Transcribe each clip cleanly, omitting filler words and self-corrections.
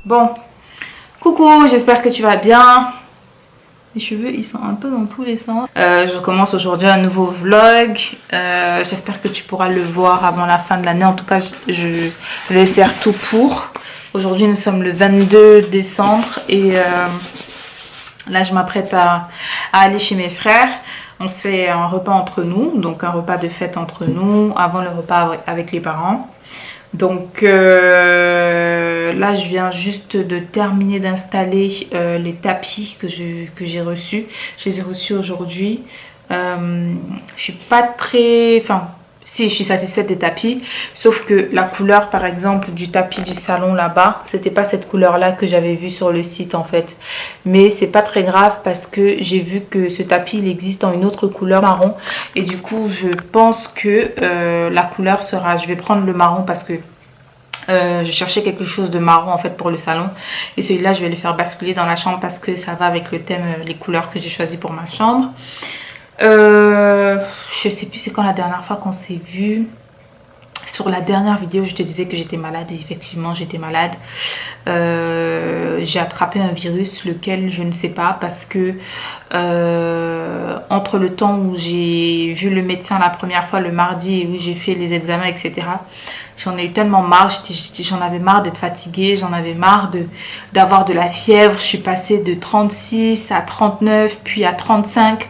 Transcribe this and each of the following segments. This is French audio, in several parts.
Bon, coucou, j'espère que tu vas bien. Mes cheveux, ils sont un peu dans tous les sens. Je commence aujourd'hui un nouveau vlog. J'espère que tu pourras le voir avant la fin de l'année. En tout cas, je vais faire tout pour. Aujourd'hui, nous sommes le 22 décembre et là, je m'apprête à aller chez mes frères. On se fait un repas entre nous, donc un repas de fête entre nous avant le repas avec les parents. Donc là, je viens juste de terminer d'installer les tapis que j'ai reçus. Je les ai reçus aujourd'hui. Je suis pas très... Enfin, si, je suis satisfaite des tapis. Sauf que la couleur, par exemple, du tapis du salon là-bas, c'était pas cette couleur-là que j'avais vue sur le site en fait. Mais c'est pas très grave parce que j'ai vu que ce tapis, il existe en une autre couleur marron. Et du coup, je pense que la couleur sera... Je vais prendre le marron parce que je cherchais quelque chose de marron en fait pour le salon. Et celui-là, je vais le faire basculer dans la chambre parce que ça va avec le thème, les couleurs que j'ai choisi pour ma chambre. Je sais plus c'est quand la dernière fois qu'on s'est vu. Sur la dernière vidéo, je te disais que j'étais malade et effectivement j'étais malade. J'ai attrapé un virus, lequel je ne sais pas parce que entre le temps où j'ai vu le médecin la première fois le mardi et où j'ai fait les examens, etc. J'en ai eu tellement marre, j'en avais marre d'être fatiguée, j'en avais marre d'avoir de la fièvre. Je suis passée de 36 à 39 puis à 35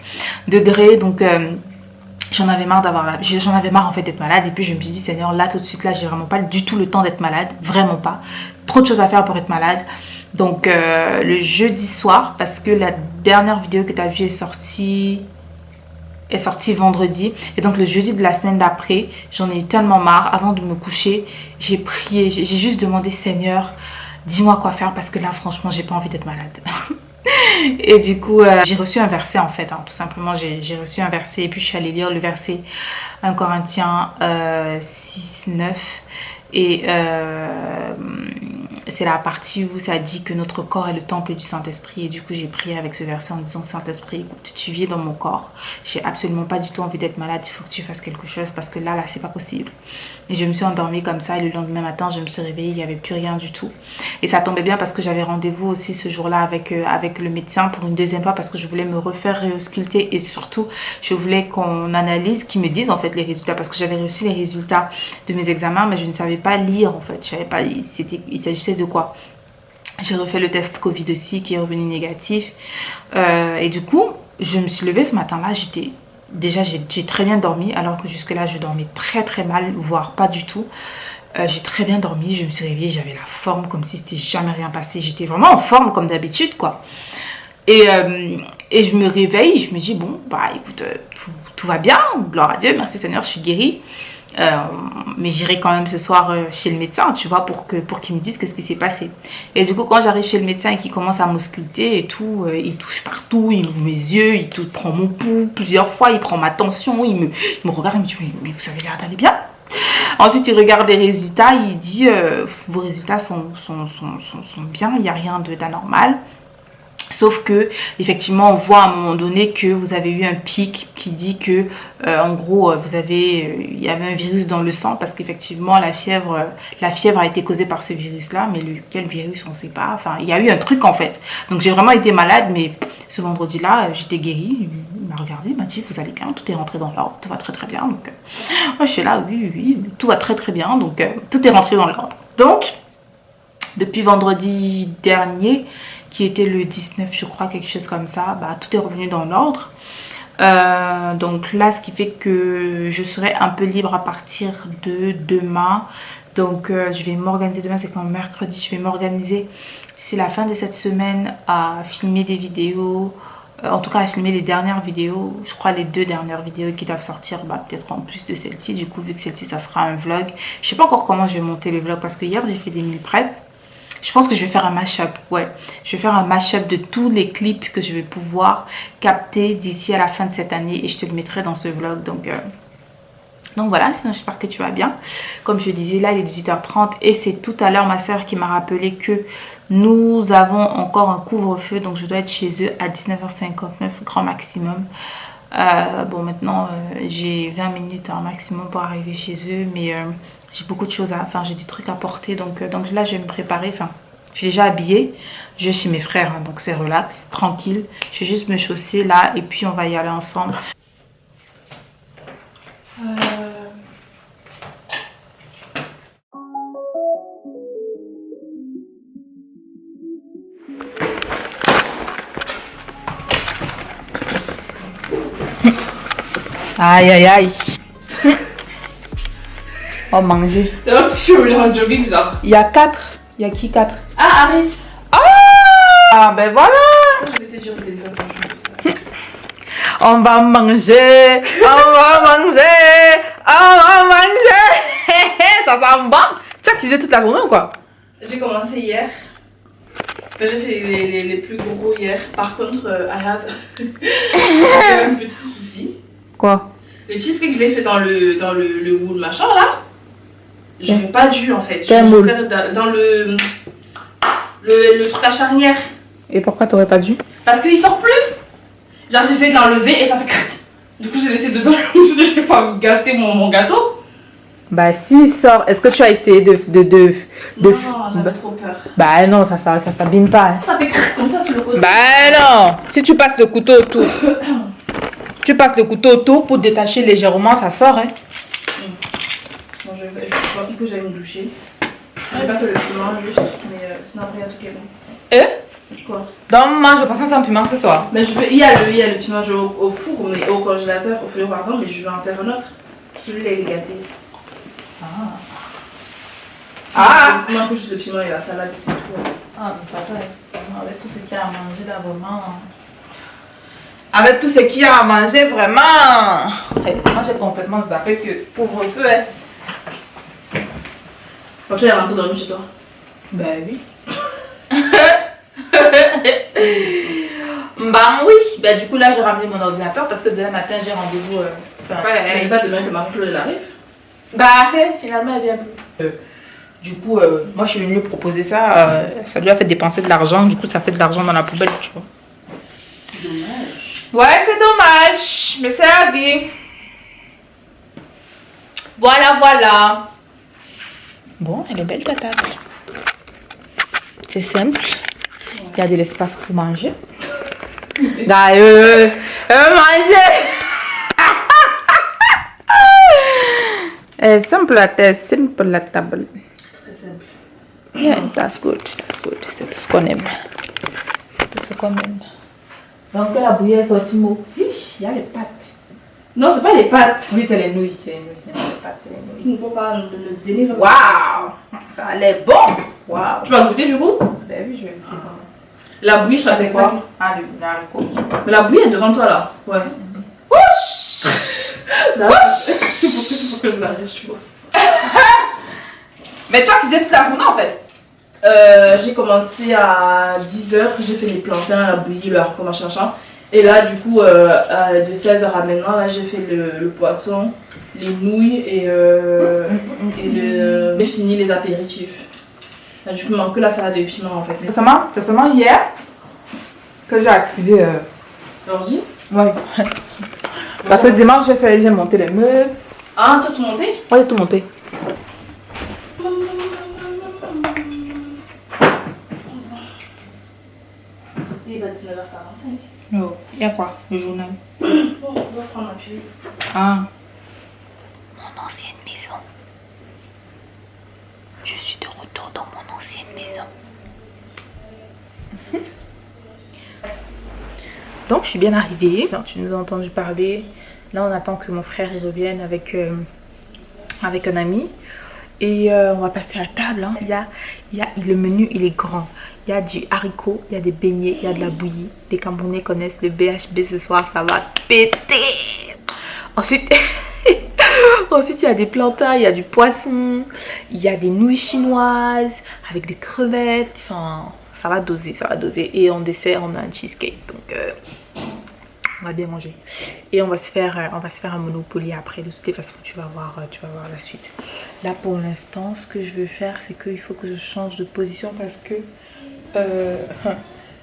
degrés, donc j'en avais marre en fait d'être malade. Et puis je me suis dit, Seigneur, là tout de suite, là j'ai vraiment pas du tout le temps d'être malade, vraiment pas, trop de choses à faire pour être malade. Donc le jeudi soir, parce que la dernière vidéo que tu as vue est sortie vendredi, et donc le jeudi de la semaine d'après, j'en ai eu tellement marre. Avant de me coucher, j'ai prié, j'ai juste demandé, Seigneur, dis-moi quoi faire parce que là franchement j'ai pas envie d'être malade. Et du coup, j'ai reçu un verset en fait, hein, tout simplement j'ai reçu un verset et puis je suis allée lire le verset 1 Corinthiens 6, 9 et c'est la partie où ça dit que notre corps est le temple du Saint-Esprit. Et du coup, j'ai prié avec ce verset en disant, Saint-Esprit, écoute, tu vis dans mon corps. J'ai absolument pas du tout envie d'être malade. Il faut que tu fasses quelque chose parce que là, c'est pas possible. Et je me suis endormie comme ça. Et le lendemain matin, je me suis réveillée. Il n'y avait plus rien du tout. Et ça tombait bien parce que j'avais rendez-vous aussi ce jour-là avec le médecin pour une deuxième fois parce que je voulais me refaire réausculter. Et surtout, je voulais qu'on analyse, qu'ils me disent en fait les résultats. Parce que j'avais reçu les résultats de mes examens, mais je ne savais pas lire en fait. Je savais pas, il s'agissait de quoi. J'ai refait le test Covid aussi qui est revenu négatif. Et du coup, je me suis levée ce matin-là. J'ai très bien dormi alors que jusque-là, je dormais très très mal, voire pas du tout. J'ai très bien dormi. Je me suis réveillée, j'avais la forme comme si c'était jamais rien passé. J'étais vraiment en forme comme d'habitude, quoi. Et je me réveille, je me dis, bon, bah écoute, tout va bien, gloire à Dieu, merci Seigneur, je suis guérie. Mais j'irai quand même ce soir chez le médecin, tu vois, pour qu'il me dise qu'est-ce qui s'est passé. Et du coup, quand j'arrive chez le médecin et qu'il commence à m'ausculter et tout, il touche partout, il ouvre mes yeux, il prend mon pouls plusieurs fois, il prend ma tension, il me regarde, il me dit, mais vous avez l'air d'aller bien. Ensuite, il regarde les résultats, il dit, vos résultats sont bien, il n'y a rien d'anormal. Sauf que effectivement on voit à un moment donné que vous avez eu un pic qui dit que en gros il y avait un virus dans le sang parce qu'effectivement la fièvre a été causée par ce virus là, mais lequel virus on ne sait pas. Enfin il y a eu un truc en fait. Donc j'ai vraiment été malade, mais ce vendredi là j'étais guérie. Il m'a regardé, il m'a dit vous allez bien, tout est rentré dans l'ordre, tout va très très bien. Donc moi je suis là, oui, tout va très très bien, donc tout est rentré dans l'ordre. Donc depuis vendredi dernier, qui était le 19 je crois, quelque chose comme ça, bah, tout est revenu dans l'ordre. Donc là ce qui fait que je serai un peu libre à partir de demain. Donc je vais m'organiser, demain c'est quand mercredi, je vais m'organiser d'ici la fin de cette semaine à filmer des vidéos, en tout cas à filmer les dernières vidéos, je crois les 2 dernières vidéos qui doivent sortir, bah, peut-être en plus de celle-ci. Du coup vu que celle-ci ça sera un vlog, je sais pas encore comment je vais monter le vlog parce que hier j'ai fait des meal prep. Je pense que je vais faire un mash-up, ouais. Je vais faire un mash-up de tous les clips que je vais pouvoir capter d'ici à la fin de cette année et je te le mettrai dans ce vlog. Donc voilà, sinon j'espère que tu vas bien. Comme je disais, là il est 18h30 et c'est tout à l'heure ma soeur qui m'a rappelé que nous avons encore un couvre-feu. Donc je dois être chez eux à 19h59 grand maximum. Bon, maintenant, j'ai 20 minutes un maximum pour arriver chez eux, mais j'ai beaucoup de choses à... Enfin, j'ai des trucs à porter, donc là, je vais me préparer. Enfin, je suis déjà habillée. Je vais chez mes frères, hein, donc c'est relax, tranquille. Je vais juste me chausser là, et puis on va y aller ensemble. Aïe, aïe, aïe. On va manger. Alors, je suis en jogging, genre. Il y a 4. Il y a qui 4? Ah, Aris. Ah, ben voilà. Je vais te dire au téléphone quand je vais. On va manger. On va manger. On va manger. Ça va me battre. Tu as cuisiné toute la journée ou quoi? J'ai commencé hier. Enfin, j'ai fait les plus gros hier. Par contre, j'ai un petit souci. Quoi? Le cheesecake, je l'ai fait dans le moule machin là. Je n'ai pas dû en fait. Quel Je moule? vais faire dans le truc à charnière. Et pourquoi t'aurais pas dû? Parce qu'il sort plus. Genre j'ai essayé de l'enlever et ça fait crac. Du coup j'ai laissé dedans. Je me suis dit je vais pas gâter mon gâteau. Bah si il sort, est-ce que tu as essayé de Non, j'avais trop peur. Bah non, ça s'abîme pas. Hein. Ça fait crac comme ça sur le côté. Bah non, si tu passes le couteau autour. Tu passes le couteau autour pour détacher légèrement, ça sort. Hein. Bon, il faut que j'aille me doucher. J'ai pas fait le piment juste, mais sinon après il y a tout qui est bon. Quoi? Donc, je pense que c'est un piment ce soir. Mais il y a le piment au four, mais au congélateur, au frigo pardon, mais je vais en faire un autre. Celui-là il est gâté. Il manque juste le piment et la salade, c'est tout. Ah, mais ça va. Avec tout ce qu'il y a à manger là, vraiment. Avec tout ce qu'il y a à manger, vraiment. Moi, j'ai complètement zappé que pauvre-feu. Hein. Donc, tu es rentré dormir chez toi? Ben oui. Bah oui. Ben du coup, là, j'ai ramené mon ordinateur parce que demain matin, j'ai rendez-vous. Elle n'est pas demain que Marie-Claude arrive? Bah, finalement, elle vient plus. Du coup, moi, je suis venue lui proposer ça. Ça lui a fait dépenser de l'argent. Du coup, ça fait de l'argent dans la poubelle, tu vois. C'est dommage. Ouais, c'est dommage. Mais c'est la vie. Voilà. Bon, elle est belle ta table. C'est simple. Il y a de l'espace pour manger. D'ailleurs, manger. Simple la tête, simple la table. Très simple. Yeah, that's good. C'est tout ce qu'on aime. Tout ce qu'on aime. Donc la bouillie est sortie mot. Il y a les pâtes. Non, c'est pas les pâtes. Oui, c'est les nouilles. C'est les pâtes, c'est les nouilles. Il ne faut pas le délire. Waouh! Ça a l'air bon! Waouh! Tu vas goûter du coup? Ben oui, je vais goûter. La bouillie, je crois que c'est quoi? Ah, le haricot. Mais la bouillie est devant toi là. Ouais. Ouch! Il faut que je l'arrête, je vois. Mais tu as cuisiné toute la journée en fait. J'ai commencé à 10h, j'ai fait les plantains, la bouillie, le haricot, machin. Et là, du coup, de 16h à maintenant, là, j'ai fait le poisson, les nouilles et j'ai fini les apéritifs. Là, du coup, il manque que la salade de piment en fait. C'est seulement hier que j'ai activé. L'ordi? Ouais. Parce que dimanche, j'ai monté les meubles. Ah, tu as tout monté? Ouais, j'ai tout monté. Il va 19h45. Oh, il y a quoi? Le journal. Bon, on va prendre un pull. Ah. Mon ancienne maison. Je suis de retour dans mon ancienne maison. Donc, je suis bien arrivée. Tu nous as entendu parler. Là, on attend que mon frère y revienne avec un ami. Et on va passer à la table. Hein. Le menu, il est grand. Il y a du haricot, il y a des beignets, il y a de la bouillie. Les Camerounais connaissent le BHB ce soir, ça va péter. Ensuite, il y a des plantains, il y a du poisson, il y a des nouilles chinoises avec des crevettes. Enfin, ça va doser, ça va doser. Et en dessert, on a un cheesecake. Donc, on va bien manger. Et on va se faire un Monopoly après. De toute façon, tu vas voir la suite. Là, pour l'instant, ce que je veux faire, c'est qu'il faut que je change de position parce que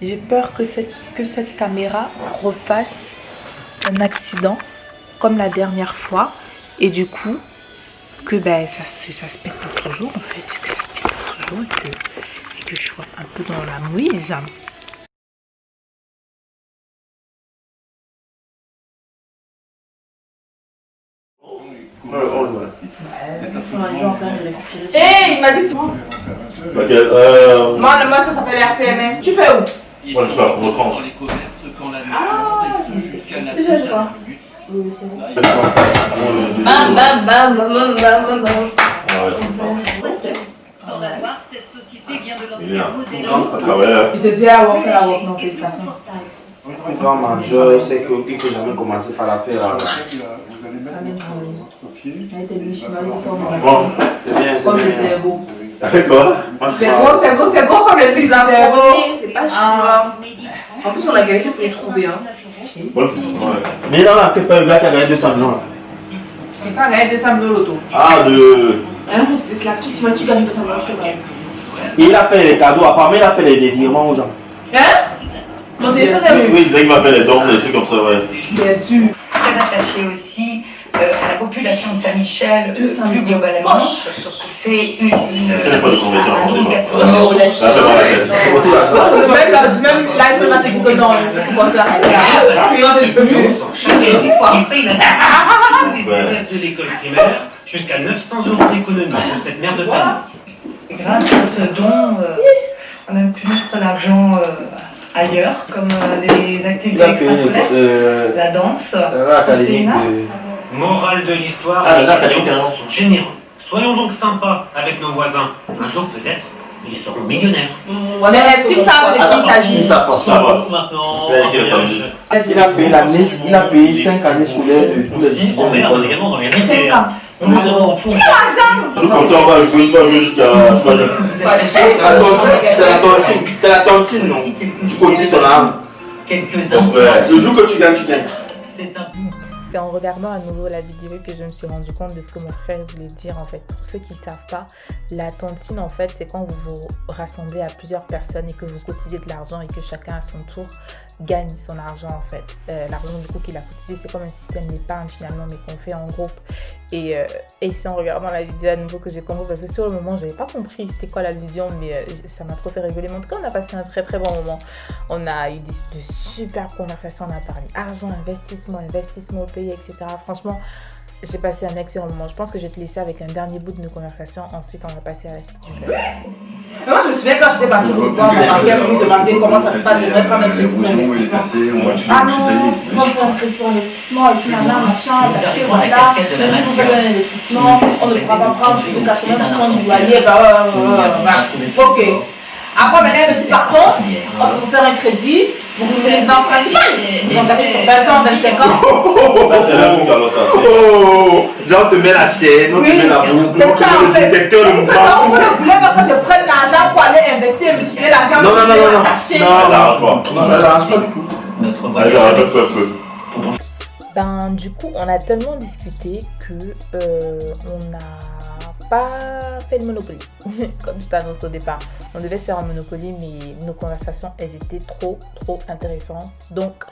j'ai peur que cette caméra refasse un accident comme la dernière fois et du coup que ben ça se pète pour toujours en fait, que ça se pète pour toujours et que je sois un peu dans la mouise. Hey, il m'a dit que tu... Moi, ça s'appelle RPMS. Tu fais où? Moi, je fais un retranche. Déjà, je vois. On va voir, cette société vient de lancer un modèle. Il te dit à work, non, félicitations. Un grand mangeur, c'est qu'il ne faut jamais commencer par la faire. Bon, C'est bien, Comme c'est le bien. cerveau. avec quoi? C'est gros comme le cerveau. C'est pas chinois. En En plus, on a galéré pour les trouver. Hein. Ouais. Mais là, on a peut-être pas le gars qui a gagné 200 millions. J'ai pas gagné 200 000 l'auto. Ah, de. C'est là que tu gagnes 200 000, je te parle. Et il a fait les cadeaux, apparemment il a fait les virements aux gens. Hein? Mon téléphone est Oui, il disait qu'il m'a fait les dons, des trucs comme ça, ouais. bien sûr. Très attaché aussi à la population de Saint-Michel, plus globalement. C'est une C'est pas de conversion, on sait pas. indication. Ça fait mal à la tête. Même là, il m'a dit que non, il faut qu'on se Les élèves de l'école primaire, jusqu'à 900 € d'économie pour cette mère de famille. Grâce à ce don, on a pu mettre l'argent ailleurs, comme des Il a activités payé extrascolaires, la danse, l'académie l'orphelinat. de... Morale de l'histoire, Ah, les là, t'as dit étudiants carrément. sont généreux. Soyons donc sympas avec nos voisins. Un jour peut-être, ils seront millionnaires. Mais est-ce qu'ils savent de qui il s'agit? Il s'apporte. Ça va. Maintenant, Il a dit qu'il reste un minute. Il a payé la NIS, il a payé 5 années scolaires de tous les aussi, on est également dans les 5 rivières. ans. Nous avons tout. Donc, comme ça, on va jouer jusqu'à. C'est la tontine, c'est la tontine, non. Tu cotises ton âme. Quelques Ouais. instants. Le jour que tu gagnes, tu gagnes. C'est un C'est en regardant à nouveau la vidéo que je me suis rendu compte de ce que mon frère voulait dire en fait. Pour ceux qui ne savent pas, la tontine en fait c'est quand vous vous rassemblez à plusieurs personnes et que vous cotisez de l'argent et que chacun à son tour gagne son argent en fait. L'argent du coup qu'il a cotisé c'est comme un système d'épargne finalement mais qu'on fait en groupe. Et c'est en regardant la vidéo à nouveau que j'ai compris parce que sur le moment j'avais pas compris c'était quoi l'allusion mais ça m'a trop fait rigoler. Mais en tout cas on a passé un très très bon moment. On a eu de super conversations, on a parlé argent, investissement au pays, etc. Franchement, j'ai passé un excellent moment. Je pense que je vais te laisser avec un dernier bout de nos conversations. Ensuite, on va passer à la suite du jeu. Mais moi, je me souviens quand j'étais partie pour voir mon banquier pour lui demander comment ça se passe, j'aimerais prendre un crédit pour l'investissement. Ah non, on va faire un crédit pour l'investissement et tout, machin, parce que voilà, même si on fait un investissement, on ne pourra pas prendre plus de 80% du loyer, ok. Après, maintenant, elle me dit par contre, on peut vous faire un crédit, vous vous résidence principale. Vous engagez sur 20 ans, 25 ans. C'est là où alors ça. Oh, là on te met la chaîne, on te met la boucle, C'est on te ça, en met fait. le détecteur de Quand mouvement. vous voulez, moi, quand je prenne l'argent pour aller investir, multiplier l'argent, Non, non, non, non, non. attacher. Non, Ça n'arrange pas. non, ça n'arrange pas du tout. notre Allez, voyage arrête avec un peu. Ben, du coup, on a tellement discuté que on n'a pas fait le Monopoly. Comme je t'annonce au départ. On devait se faire un Monopoly, mais nos conversations, elles étaient trop intéressantes. Donc,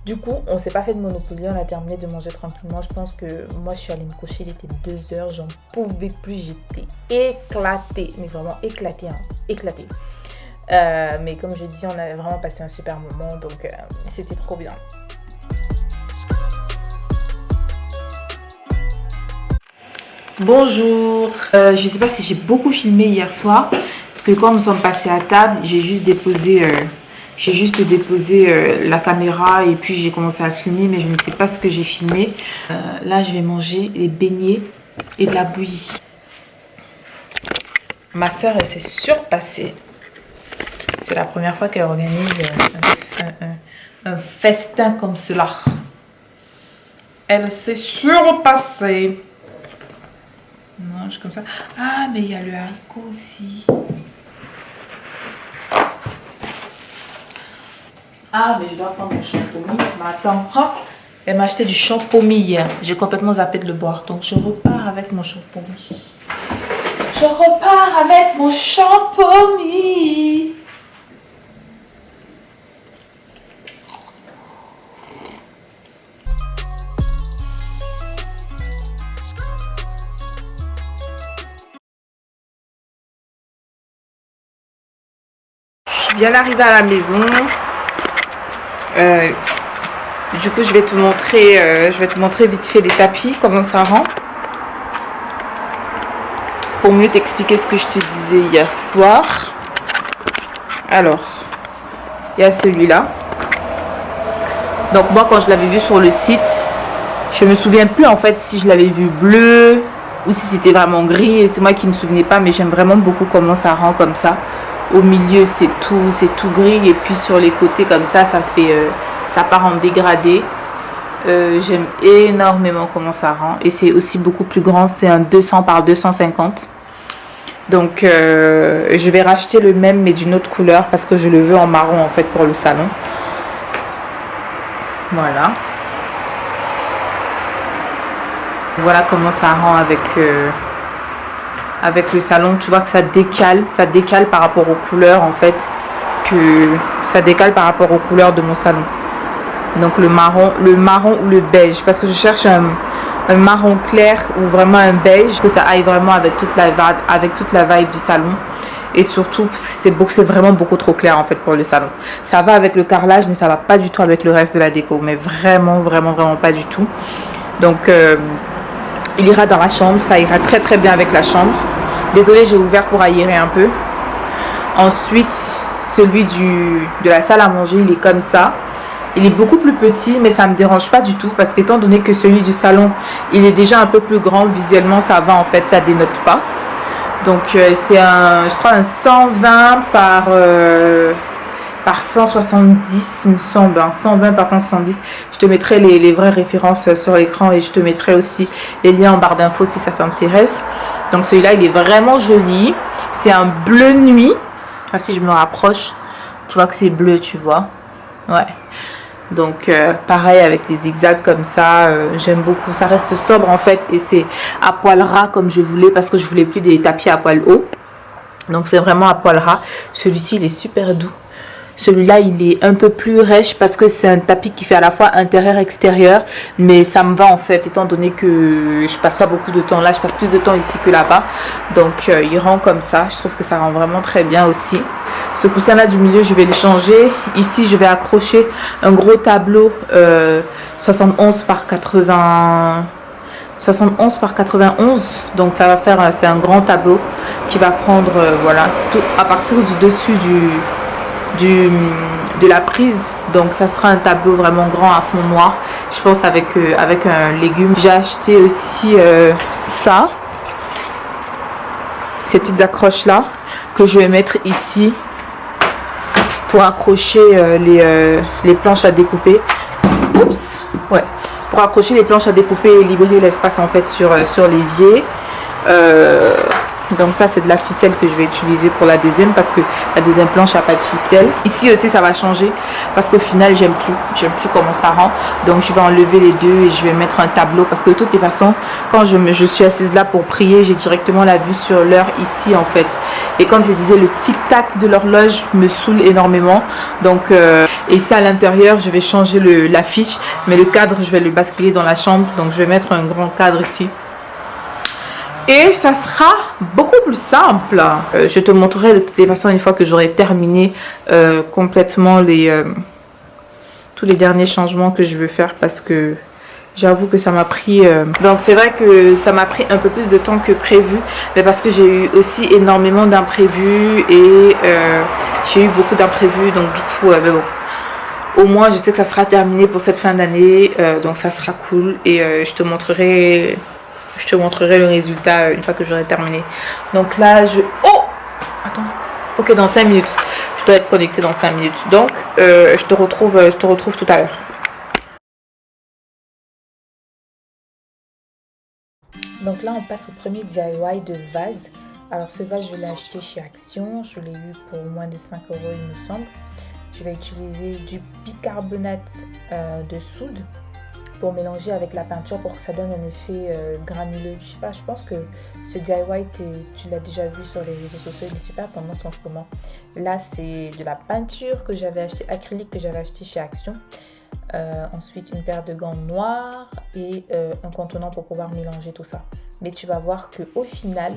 du coup, on s'est pas fait de Monopoly. On a terminé de manger tranquillement. Je pense que moi, je suis allée me coucher. Il était 2 heures. J'en pouvais plus. J'étais éclatée. Mais vraiment éclatée. Hein. Éclatée. Mais comme je dis, on a vraiment passé un super moment. Donc, c'était trop bien. Bonjour, je sais pas si j'ai beaucoup filmé hier soir parce que quand nous sommes passés à table, j'ai juste déposé la caméra et puis j'ai commencé à filmer mais je ne sais pas ce que j'ai filmé. Là je vais manger des beignets et de la bouillie. Ma soeur elle s'est surpassée. C'est la première fois qu'elle organise un festin comme cela. Elle s'est surpassée. Non, je comme ça. Ah, mais il y a le haricot aussi. Ah, mais je dois prendre mon champomis. Mais attends, elle m'a acheté du champomis hier. J'ai complètement zappé de le boire. Donc, je repars avec mon champomis. Je repars avec mon champomis. suis bien arrivée à la maison. Du coup, je vais te montrer vite fait les tapis, comment ça rend. Pour mieux t'expliquer ce que je te disais hier soir. Alors, il y a celui-là. Donc moi, quand je l'avais vu sur le site, je me souviens plus en fait si je l'avais vu bleu ou si c'était vraiment gris. Et c'est moi qui me souvenais pas, mais j'aime vraiment beaucoup comment ça rend comme ça. Au milieu, c'est tout gris, et puis sur les côtés comme ça, ça part en dégradé. J'aime énormément comment ça rend, et c'est aussi beaucoup plus grand. C'est un 200 par 250. Donc je vais racheter le même mais d'une autre couleur parce que je le veux en marron en fait pour le salon. Voilà comment ça rend avec le salon. Tu vois que ça décale par rapport aux couleurs en fait, ça décale par rapport aux couleurs de mon salon. Donc le marron ou le beige, parce que je cherche un marron clair ou vraiment un beige, que ça aille vraiment avec toute la vibe du salon. Et surtout, c'est vraiment beaucoup trop clair en fait pour le salon. Ça va avec le carrelage, mais ça va pas du tout avec le reste de la déco. Mais vraiment pas du tout. Donc, il ira dans la chambre. Ça ira très très bien avec la chambre. Désolée, j'ai ouvert pour aérer un peu. Ensuite, celui de la salle à manger, il est comme ça. Il est beaucoup plus petit, mais ça me dérange pas du tout. Parce qu'étant donné que celui du salon, il est déjà un peu plus grand. Visuellement, ça va en fait, ça dénote pas. Donc c'est je crois un 120 par 170 il me semble, 120 par 170. Je te mettrai les vraies références sur l'écran, et je te mettrai aussi les liens en barre d'infos si ça t'intéresse. Donc celui-là, il est vraiment joli. C'est un bleu nuit. Enfin, si je me rapproche, tu vois que c'est bleu, tu vois. Ouais. Donc pareil avec les zigzags comme ça, j'aime beaucoup. Ça reste sobre en fait, et c'est à poil ras comme je voulais, parce que je voulais plus des tapis à poil haut. Donc c'est vraiment à poil ras. Celui-ci, il est super doux. Celui-là, il est un peu plus rêche parce que c'est un tapis qui fait à la fois intérieur-extérieur. Mais ça me va en fait, étant donné que je passe pas beaucoup de temps là. Je passe plus de temps ici que là-bas. Donc il rend comme ça. Je trouve que ça rend vraiment très bien aussi. Ce coussin là du milieu, je vais le changer. Ici, je vais accrocher un gros tableau 71 par 80... 71 par 91. Donc ça va faire, c'est un grand tableau qui va prendre voilà, tout à partir du dessus de la prise. Donc ça sera un tableau vraiment grand à fond noir, je pense, avec un légume. J'ai acheté aussi ça, ces petites accroches là que je vais mettre ici pour accrocher les planches à découper. Oups, ouais, pour accrocher les planches à découper et libérer l'espace en fait sur l'évier. Donc ça, c'est de la ficelle que je vais utiliser pour la deuxième, parce que la deuxième planche n'a pas de ficelle. Ici aussi, ça va changer parce qu'au final, j'aime plus comment ça rend. Donc je vais enlever les deux et je vais mettre un tableau, parce que de toutes les façons, quand je suis assise là pour prier, j'ai directement la vue sur l'heure ici en fait. Et comme je disais, le tic-tac de l'horloge me saoule énormément. Donc ici à l'intérieur, je vais changer l'affiche, mais le cadre, je vais le basculer dans la chambre. Donc je vais mettre un grand cadre ici. Et ça sera beaucoup plus simple. Je te montrerai de toutes les façons une fois que j'aurai terminé complètement tous les derniers changements que je veux faire, parce que j'avoue que ça m'a pris... Donc c'est vrai que ça m'a pris un peu plus de temps que prévu, mais parce que j'ai eu aussi énormément d'imprévus et j'ai eu beaucoup d'imprévus. Donc du coup, mais bon, au moins je sais que ça sera terminé pour cette fin d'année, donc ça sera cool, et je te montrerai le résultat une fois que j'aurai terminé. Donc là, oh, attends. Ok, dans 5 minutes. Je dois être connectée dans 5 minutes. Donc, je te retrouve tout à l'heure. Donc là, on passe au premier DIY de vase. Alors ce vase, je l'ai acheté chez Action. Je l'ai eu pour moins de 5 €, il me semble. Je vais utiliser du bicarbonate de soude pour mélanger avec la peinture pour que ça donne un effet granuleux. Je sais pas, je pense que ce DIY, tu l'as déjà vu sur les réseaux sociaux, il est super tendance en ce moment. Là, c'est de la peinture que j'avais acheté, acrylique, que j'avais acheté chez Action. Ensuite, une paire de gants noirs et un contenant pour pouvoir mélanger tout ça. Mais tu vas voir qu'au final,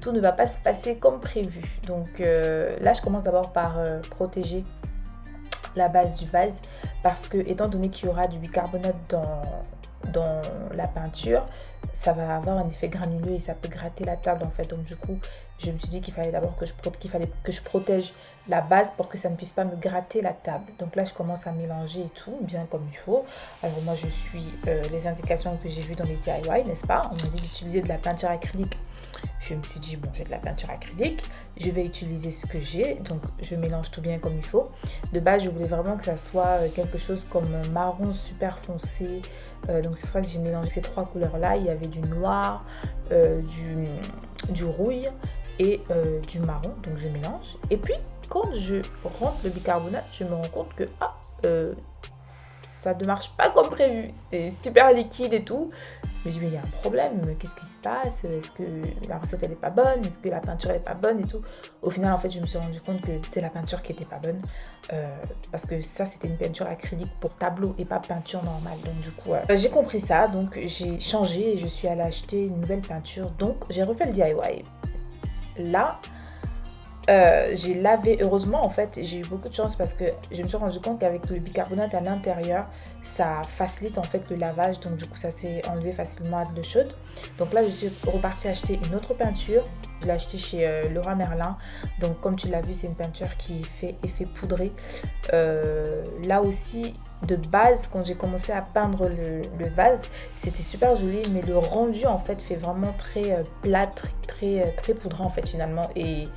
tout ne va pas se passer comme prévu. Donc là, je commence d'abord par protéger la base du vase parce que étant donné qu'il y aura du bicarbonate dans la peinture, ça va avoir un effet granuleux et ça peut gratter la table en fait. Donc du coup, je me suis dit qu'il fallait d'abord que je protège la base pour que ça ne puisse pas me gratter la table. Donc là, je commence à mélanger et tout, bien comme il faut. Alors moi, je suis les indications que j'ai vues dans les DIY, n'est-ce pas? On m'a dit d'utiliser de la peinture acrylique. Je me suis dit, bon, j'ai de la peinture acrylique, je vais utiliser ce que j'ai. Donc, je mélange tout bien comme il faut. De base, je voulais vraiment que ça soit quelque chose comme marron super foncé. Donc, c'est pour ça que j'ai mélangé ces trois couleurs-là. Il y avait du noir, du rouille et du marron. Donc, je mélange. Et puis, quand je rentre le bicarbonate, je me rends compte que ça ne marche pas comme prévu. C'est super liquide et tout. Je me dis, mais il y a un problème, qu'est-ce qui se passe? Est-ce que la recette elle est pas bonne? Est-ce que la peinture elle est pas bonne et tout? Au final, en fait, je me suis rendu compte que c'était la peinture qui était pas bonne. Parce que ça, c'était une peinture acrylique pour tableau et pas peinture normale. Donc du coup, j'ai compris ça. Donc j'ai changé et je suis allée acheter une nouvelle peinture. Donc j'ai refait le DIY. Là, j'ai lavé, heureusement en fait j'ai eu beaucoup de chance parce que je me suis rendu compte qu'avec le bicarbonate à l'intérieur ça facilite en fait le lavage, donc du coup ça s'est enlevé facilement à de l'eau chaude. Donc là je suis repartie acheter une autre peinture, je l'ai acheté chez Leroy Merlin. Donc comme tu l'as vu, c'est une peinture qui fait effet poudré. Là aussi de base quand j'ai commencé à peindre le vase c'était super joli, mais le rendu en fait fait vraiment très plâtre, très poudré en fait finalement et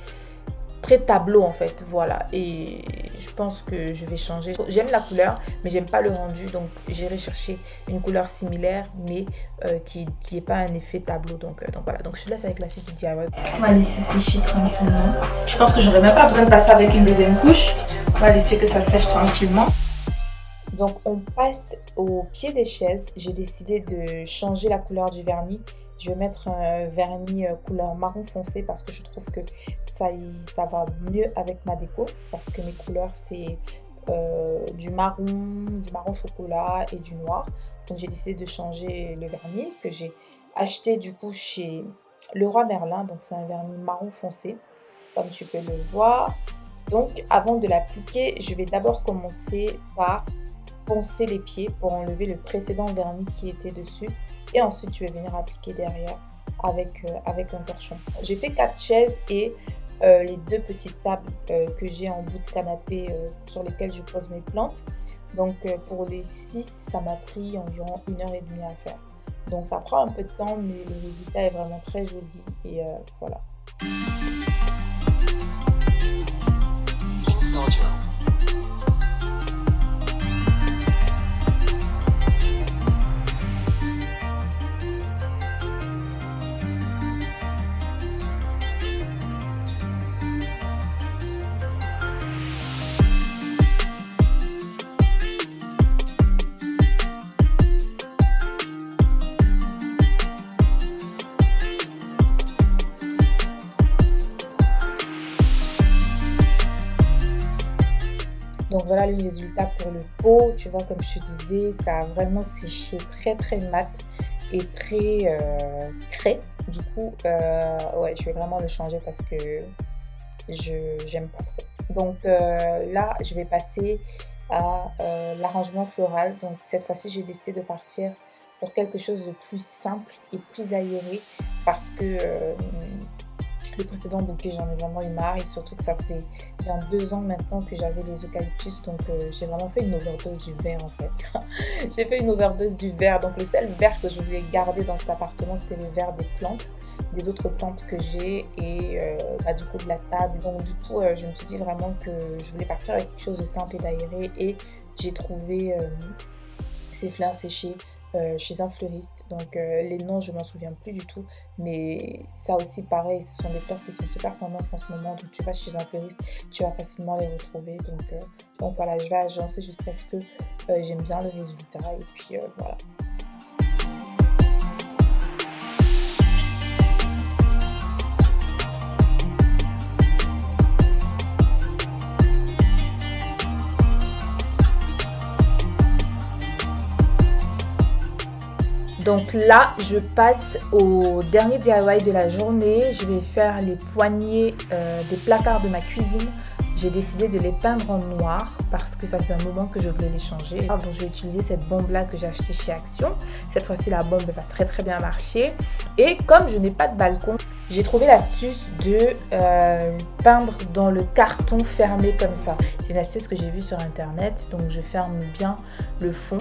très tableau en fait, voilà. Et je pense que je vais changer. J'aime la couleur mais j'aime pas le rendu, donc j'irai chercher une couleur similaire mais qui est pas un effet tableau. Donc voilà, donc je te laisse avec la suite du DIY. On va laisser sécher tranquillement. Je pense que j'aurais même pas besoin de passer avec une deuxième couche. On va laisser que ça sèche tranquillement. Donc on passe au pied des chaises. J'ai décidé de changer la couleur du vernis. Je vais mettre un vernis couleur marron foncé parce que je trouve que ça va mieux avec ma déco, parce que mes couleurs c'est du marron chocolat et du noir. Donc j'ai décidé de changer le vernis que j'ai acheté du coup chez Leroy Merlin. Donc c'est un vernis marron foncé comme tu peux le voir. Donc avant de l'appliquer, je vais d'abord commencer par poncer les pieds pour enlever le précédent vernis qui était dessus. Et ensuite, tu vas venir appliquer derrière avec un torchon. J'ai fait 4 chaises et les 2 petites tables que j'ai en bout de canapé sur lesquelles je pose mes plantes. Donc, pour les 6, ça m'a pris environ 1h30 à faire. Donc, ça prend un peu de temps, mais le résultat est vraiment très joli. Et voilà. Donc voilà le résultat pour le pot. Tu vois, comme je te disais, ça a vraiment séché très mat et très craie. Du coup, ouais, je vais vraiment le changer parce que j'aime pas trop. Donc là, je vais passer à l'arrangement floral. Donc cette fois-ci, j'ai décidé de partir pour quelque chose de plus simple et plus aéré parce que le précédent bouquet, j'en ai vraiment eu marre, et surtout que ça faisait bien 2 ans maintenant que j'avais des eucalyptus, donc j'ai vraiment fait une overdose du vert en fait. J'ai fait une overdose du vert, donc le seul vert que je voulais garder dans cet appartement, c'était le vert des plantes, des autres plantes que j'ai et du coup de la table. Donc du coup, je me suis dit vraiment que je voulais partir avec quelque chose de simple et d'aéré, et j'ai trouvé ces fleurs séchées chez un fleuriste. Donc les noms je m'en souviens plus du tout, mais ça aussi pareil, ce sont des fleurs qui sont super tendance en ce moment, donc tu vas chez un fleuriste, tu vas facilement les retrouver. Donc voilà, je vais agencer jusqu'à ce que j'aime bien le résultat, et puis voilà. Donc là, je passe au dernier DIY de la journée. Je vais faire les poignées des placards de ma cuisine. J'ai décidé de les peindre en noir parce que ça faisait un moment que je voulais les changer. Donc je vais utiliser cette bombe là que j'ai achetée chez Action. Cette fois-ci la bombe va très bien marcher. Et comme je n'ai pas de balcon, j'ai trouvé l'astuce de peindre dans le carton fermé comme ça. C'est une astuce que j'ai vue sur internet. Donc je ferme bien le fond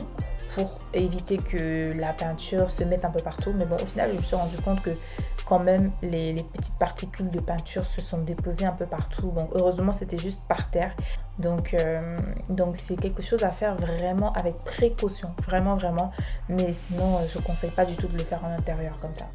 pour éviter que la peinture se mette un peu partout. Mais bon, au final, je me suis rendu compte que quand même, les petites particules de peinture se sont déposées un peu partout. Bon, heureusement, c'était juste par terre. Donc c'est quelque chose à faire vraiment avec précaution. Vraiment. Mais sinon, je ne conseille pas du tout de le faire en intérieur comme ça.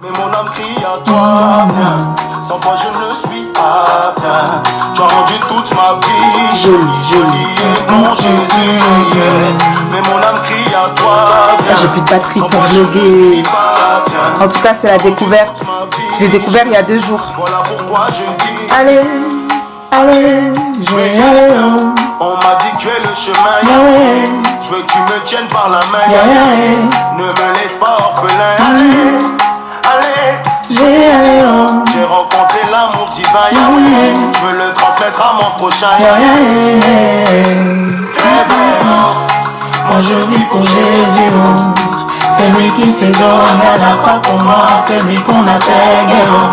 Mon âme crie à toi, bien. Sans toi je ne suis pas bien. Tu as rendu toute ma vie jolie et mon Jésus, mais mon âme crie à toi, bien. J'ai plus de batterie pour vlogger. En tout cas, c'est la découverte. Je l'ai découvert il y a 2 jours. Voilà pourquoi je dis allez, je vais aller. On m'a dit que tu es le chemin, je veux que tu me tiennes par la main, ne me laisse pas orphelin. Allez, j'ai rencontré l'amour divin, je veux le transmettre à mon prochain. Moi je vis pour Jésus, c'est lui qui s'est donné à la croix pour moi, c'est lui qu'on appelle guérin.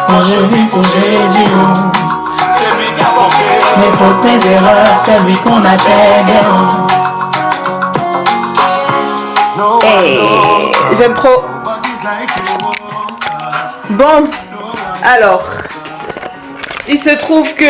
Moi je vis pour Jésus, c'est lui qui a porté mes fautes, mes erreurs, c'est lui qu'on appelle guérin. Hey, j'aime trop. Bon, alors, il se trouve que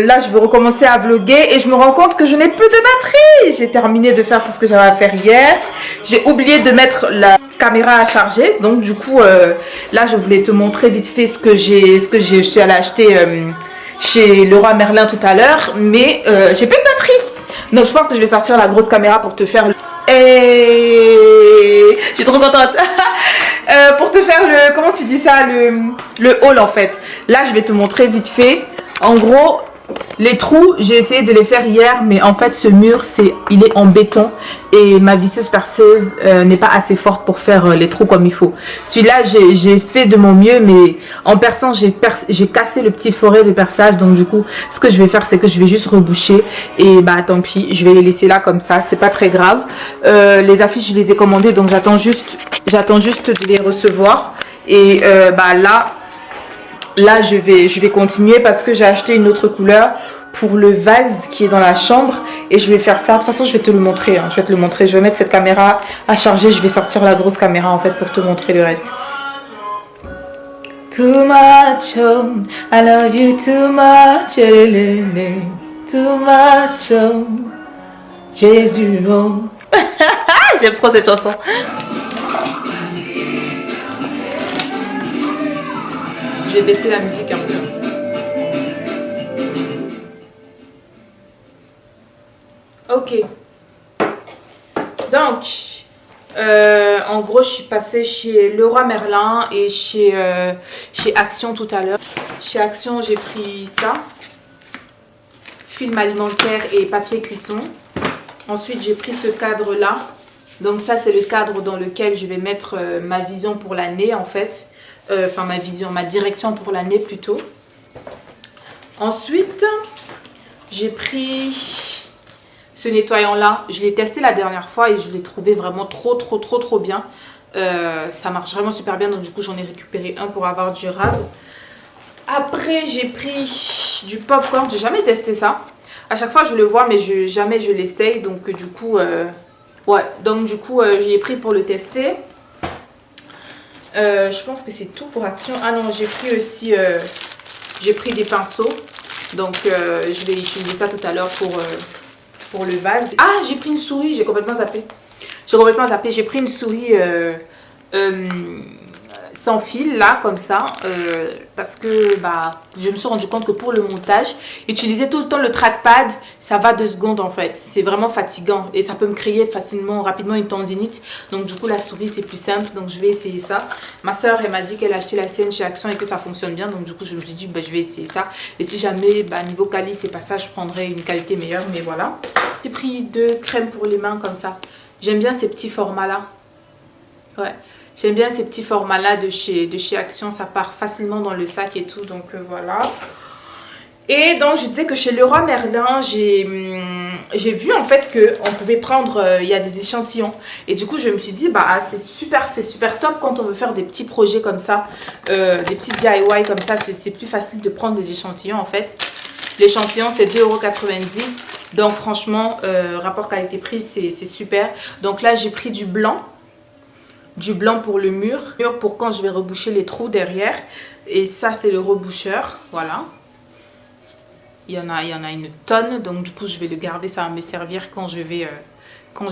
là, je veux recommencer à vlogger et je me rends compte que je n'ai plus de batterie. J'ai terminé de faire tout ce que j'avais à faire hier. J'ai oublié de mettre la caméra à charger. Donc, du coup, là, je voulais te montrer vite fait je suis allée acheter chez Leroy Merlin tout à l'heure. Mais j'ai plus de batterie. Donc, je pense que je vais sortir la grosse caméra pour te faire... Et je suis trop contente. Pour te faire le, comment tu dis ça, le haul en fait. Là je vais te montrer vite fait. En gros, les trous, j'ai essayé de les faire hier, mais en fait ce mur il est en béton et ma visseuse perceuse n'est pas assez forte pour faire les trous comme il faut. Celui-là j'ai fait de mon mieux, mais en perçant j'ai cassé le petit forêt de perçage. Donc du coup ce que je vais faire, c'est que je vais juste reboucher et bah tant pis, je vais les laisser là comme ça, c'est pas très grave. Les affiches je les ai commandées, donc j'attends juste de les recevoir. Et bah là je vais continuer parce que j'ai acheté une autre couleur pour le vase qui est dans la chambre et je vais faire ça. De toute façon je vais te le montrer, je vais te le montrer. Je vais mettre cette caméra à charger, je vais sortir la grosse caméra en fait pour te montrer le reste. Too much, oh, I love you too much, too much, oh, Jésus, oh. J'aime trop cette chanson. Je vais baisser la musique un peu. Ok. Donc, en gros, je suis passée chez Leroy Merlin et chez Action tout à l'heure. Chez Action, j'ai pris ça. Film alimentaire et papier cuisson. Ensuite, j'ai pris ce cadre-là. Donc ça, c'est le cadre dans lequel je vais mettre ma vision pour l'année en fait. Enfin ma direction pour l'année plutôt. Ensuite, j'ai pris ce nettoyant là. Je l'ai testé la dernière fois et je l'ai trouvé vraiment trop bien. Ça marche vraiment super bien, donc du coup j'en ai récupéré un pour avoir durable. Après j'ai pris du popcorn, j'ai jamais testé ça. À chaque fois je le vois mais jamais je l'essaye, donc du coup Ouais, donc du coup, j'y ai pris pour le tester. Je pense que c'est tout pour Action. Ah non, j'ai pris aussi, j'ai pris des pinceaux. Donc, je vais utiliser ça tout à l'heure pour le vase. Ah, j'ai pris une souris, j'ai complètement zappé. J'ai pris une souris sans fil là comme ça parce que bah je me suis rendu compte que pour le montage utiliser tout le temps le trackpad ça va 2 secondes en fait, c'est vraiment fatigant et ça peut me créer rapidement une tendinite. Donc du coup la souris c'est plus simple, donc je vais essayer ça. Ma soeur elle m'a dit qu'elle a acheté la sienne chez Action et que ça fonctionne bien, donc du coup je me suis dit bah, je vais essayer ça et si jamais bah, niveau quali c'est pas ça, je prendrai une qualité meilleure, mais voilà. J'ai pris 2 crèmes pour les mains comme ça, j'aime bien ces petits formats là. Ouais, j'aime bien ces petits formats là de chez Action, ça part facilement dans le sac et tout, donc voilà. Et donc je disais que chez Leroy Merlin, j'ai vu en fait qu'on pouvait prendre, il y a des échantillons. Et du coup je me suis dit, bah c'est super top quand on veut faire des petits projets comme ça, des petits DIY comme ça, c'est plus facile de prendre des échantillons en fait. L'échantillon c'est 2,90 €, donc franchement, rapport qualité-prix c'est super. Donc là j'ai pris du blanc pour le mur pour quand je vais reboucher les trous derrière, et ça c'est le reboucheur, voilà. Il y en a une tonne, donc du coup je vais le garder, ça va me servir quand je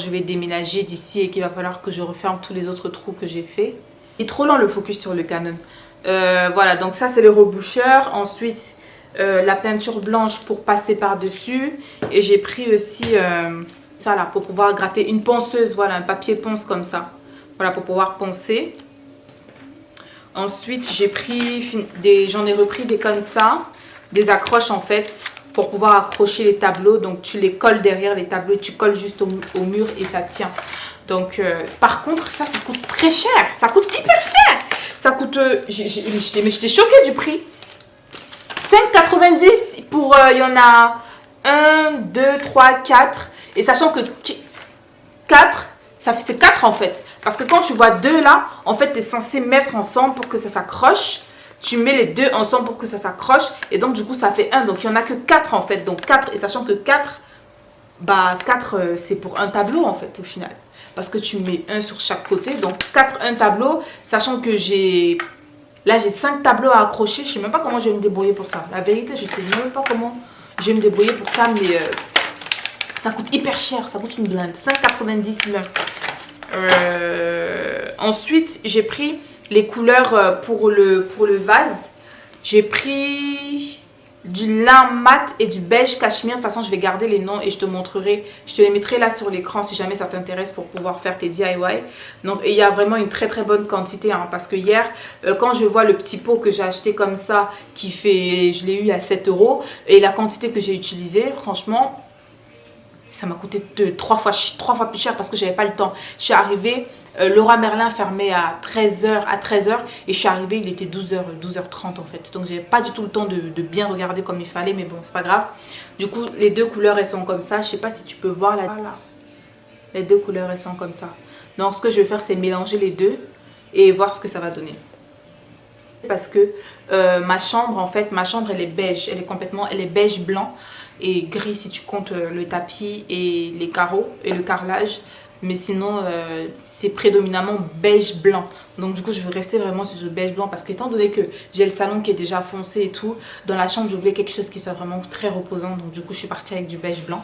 vais déménager d'ici et qu'il va falloir que je referme tous les autres trous que j'ai fait. Il est trop lent le focus sur le Canon. Voilà, donc ça c'est le reboucheur. Ensuite la peinture blanche pour passer par dessus, et j'ai pris aussi ça là pour pouvoir gratter, une ponceuse, voilà, un papier ponce comme ça. Voilà, pour pouvoir poncer. Ensuite, j'en ai repris des comme ça, des accroches en fait, pour pouvoir accrocher les tableaux. Donc, tu les colles derrière les tableaux, tu colles juste au mur et ça tient. Donc, par contre, ça coûte très cher. Ça coûte hyper cher. Ça coûte, mais j'étais choquée du prix. 5,90 pour, il y en a 1, 2, 3, 4. Et sachant que 4... c'est 4 en fait, parce que quand tu vois 2 là, en fait tu es censé mettre ensemble pour que ça s'accroche. Tu mets les 2 ensemble pour que ça s'accroche, et donc du coup ça fait 1, donc il n'y en a que 4 en fait. Donc 4, et sachant que 4, bah 4 c'est pour un tableau en fait au final, parce que tu mets 1 sur chaque côté, donc 4 un tableau, sachant que j'ai 5 tableaux à accrocher. Je sais même pas comment je vais me débrouiller pour ça, la vérité je sais même pas comment je vais me débrouiller pour ça, mais ça coûte hyper cher, ça coûte une blinde, 5,90 même. Ensuite, j'ai pris les couleurs pour le vase. J'ai pris du lin mat et du beige cachemire. De toute façon, je vais garder les noms et je te montrerai. Je te les mettrai là sur l'écran si jamais ça t'intéresse pour pouvoir faire tes DIY. Donc, il y a vraiment une très bonne quantité. Hein, parce que hier, quand je vois le petit pot que j'ai acheté comme ça, qui fait, je l'ai eu à 7 €. Et la quantité que j'ai utilisée, franchement... ça m'a coûté 3 fois plus cher parce que j'avais pas le temps. Je suis arrivée, Leroy Merlin fermait à 13h, et je suis arrivée, il était 12h30 en fait. Donc j'avais pas du tout le temps de bien regarder comme il fallait, mais bon, c'est pas grave. Du coup, les 2 couleurs elles sont comme ça. Je sais pas si tu peux voir là. Voilà. Les 2 couleurs elles sont comme ça. Donc ce que je vais faire, c'est mélanger les 2 et voir ce que ça va donner. Parce que ma chambre elle est beige, elle est beige blanc et gris si tu comptes le tapis et les carreaux et le carrelage, mais sinon c'est prédominamment beige blanc. Donc du coup je vais rester vraiment sur le beige blanc, parce qu'étant donné que j'ai le salon qui est déjà foncé et tout, dans la chambre je voulais quelque chose qui soit vraiment très reposant, donc du coup je suis partie avec du beige blanc.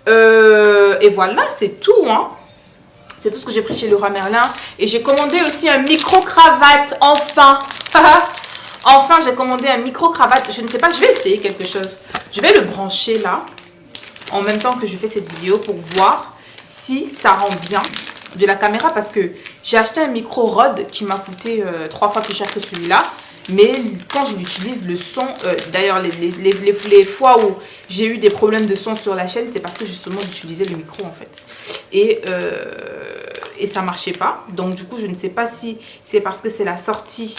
Et voilà, c'est tout hein. C'est tout ce que j'ai pris chez Leroy Merlin. Et j'ai commandé aussi un micro-cravate, enfin. Enfin, j'ai commandé un micro-cravate. Je ne sais pas, je vais essayer quelque chose. Je vais le brancher là, en même temps que je fais cette vidéo, pour voir si ça rend bien de la caméra. Parce que j'ai acheté un micro-rod qui m'a coûté 3 fois plus cher que celui-là. Mais quand je l'utilise, le son... D'ailleurs, les fois où j'ai eu des problèmes de son sur la chaîne, c'est parce que justement j'utilisais le micro en fait. Et ça marchait pas. Donc du coup, je ne sais pas si c'est parce que c'est la sortie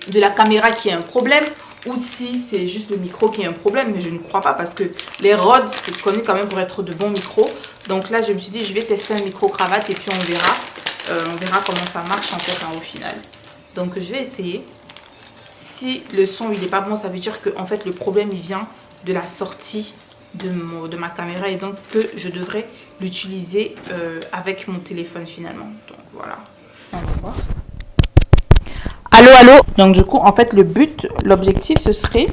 de la caméra qui est un problème, ou si c'est juste le micro qui est un problème. Mais je ne crois pas, parce que les rods, c'est connu quand même pour être de bons micros. Donc là, je me suis dit, je vais tester un micro-cravate et puis on verra comment ça marche en fait hein, au final. Donc je vais essayer. Si le son il n'est pas bon, ça veut dire que en fait le problème il vient de la sortie de ma caméra et donc que je devrais l'utiliser avec mon téléphone finalement. Donc voilà, on va voir. Allô, allô. Donc du coup, en fait, l'objectif, ce serait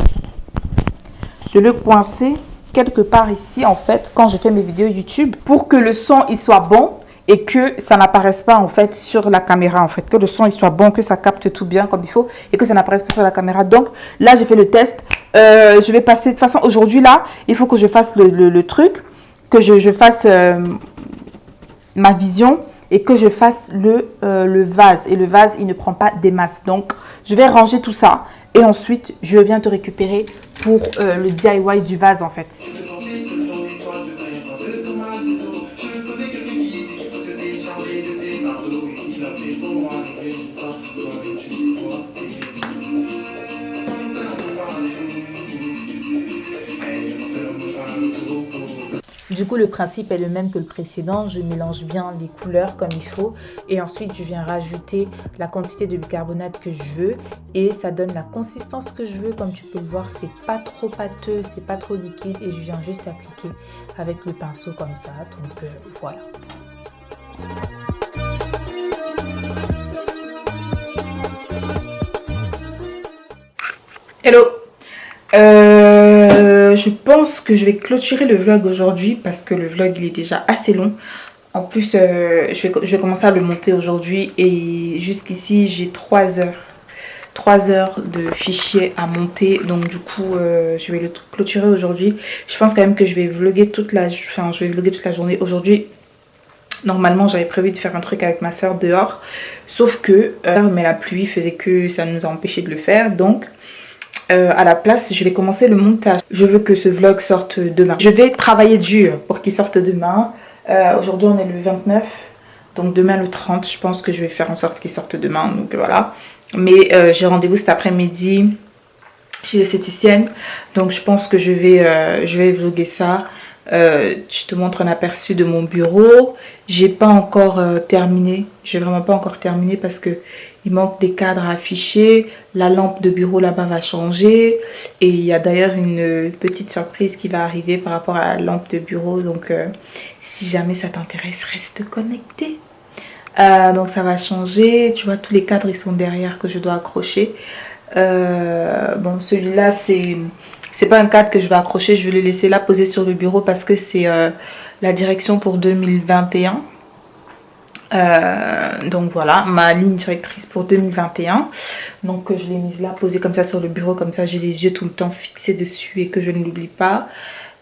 de le coincer quelque part ici, en fait, quand je fais mes vidéos YouTube, pour que le son, il soit bon et que ça n'apparaisse pas, en fait, sur la caméra, en fait. Que le son, il soit bon, que ça capte tout bien comme il faut et que ça n'apparaisse pas sur la caméra. Donc, là, j'ai fait le test. Je vais passer, de toute façon, aujourd'hui, là, il faut que je fasse le truc, que je fasse ma vision et que je fasse le vase. Et le vase, il ne prend pas des masses. Donc, je vais ranger tout ça. Et ensuite, je viens te récupérer pour le DIY du vase, en fait. Du coup, le principe est le même que le précédent. Je mélange bien les couleurs comme il faut. Et ensuite, je viens rajouter la quantité de bicarbonate que je veux. Et ça donne la consistance que je veux. Comme tu peux le voir, c'est pas trop pâteux, c'est pas trop liquide. Et je viens juste appliquer avec le pinceau comme ça. Donc, voilà. Hello! Je pense que je vais clôturer le vlog aujourd'hui parce que le vlog il est déjà assez long. En plus, je vais commencer à le monter aujourd'hui et jusqu'ici j'ai 3 heures. 3 heures de fichiers à monter. Donc du coup, je vais le clôturer aujourd'hui. Je pense quand même que je vais vlogger toute la journée aujourd'hui. Normalement, j'avais prévu de faire un truc avec ma soeur dehors. Sauf que mais la pluie faisait que ça nous a empêché de le faire. Donc à la place, je vais commencer le montage. Je veux que ce vlog sorte demain. Je vais travailler dur pour qu'il sorte demain. Aujourd'hui, on est le 29. Donc demain, le 30, je pense que je vais faire en sorte qu'il sorte demain. Donc voilà. Mais j'ai rendez-vous cet après-midi chez l'esthéticienne. Donc je pense que je vais vlogger ça. Je te montre un aperçu de mon bureau. J'ai pas encore terminé. J'ai vraiment pas encore terminé parce que il manque des cadres à afficher. La lampe de bureau là-bas va changer. Et il y a d'ailleurs une petite surprise qui va arriver par rapport à la lampe de bureau. Donc si jamais ça t'intéresse, reste connecté. Donc ça va changer. Tu vois, tous les cadres ils sont derrière que je dois accrocher. Bon, celui-là c'est pas un cadre que je vais accrocher. Je vais le laisser là posé sur le bureau parce que c'est la direction pour 2021. Donc voilà, ma ligne directrice pour 2021. Donc je l'ai mise là, posée comme ça sur le bureau. Comme ça j'ai les yeux tout le temps fixés dessus et que je ne l'oublie pas.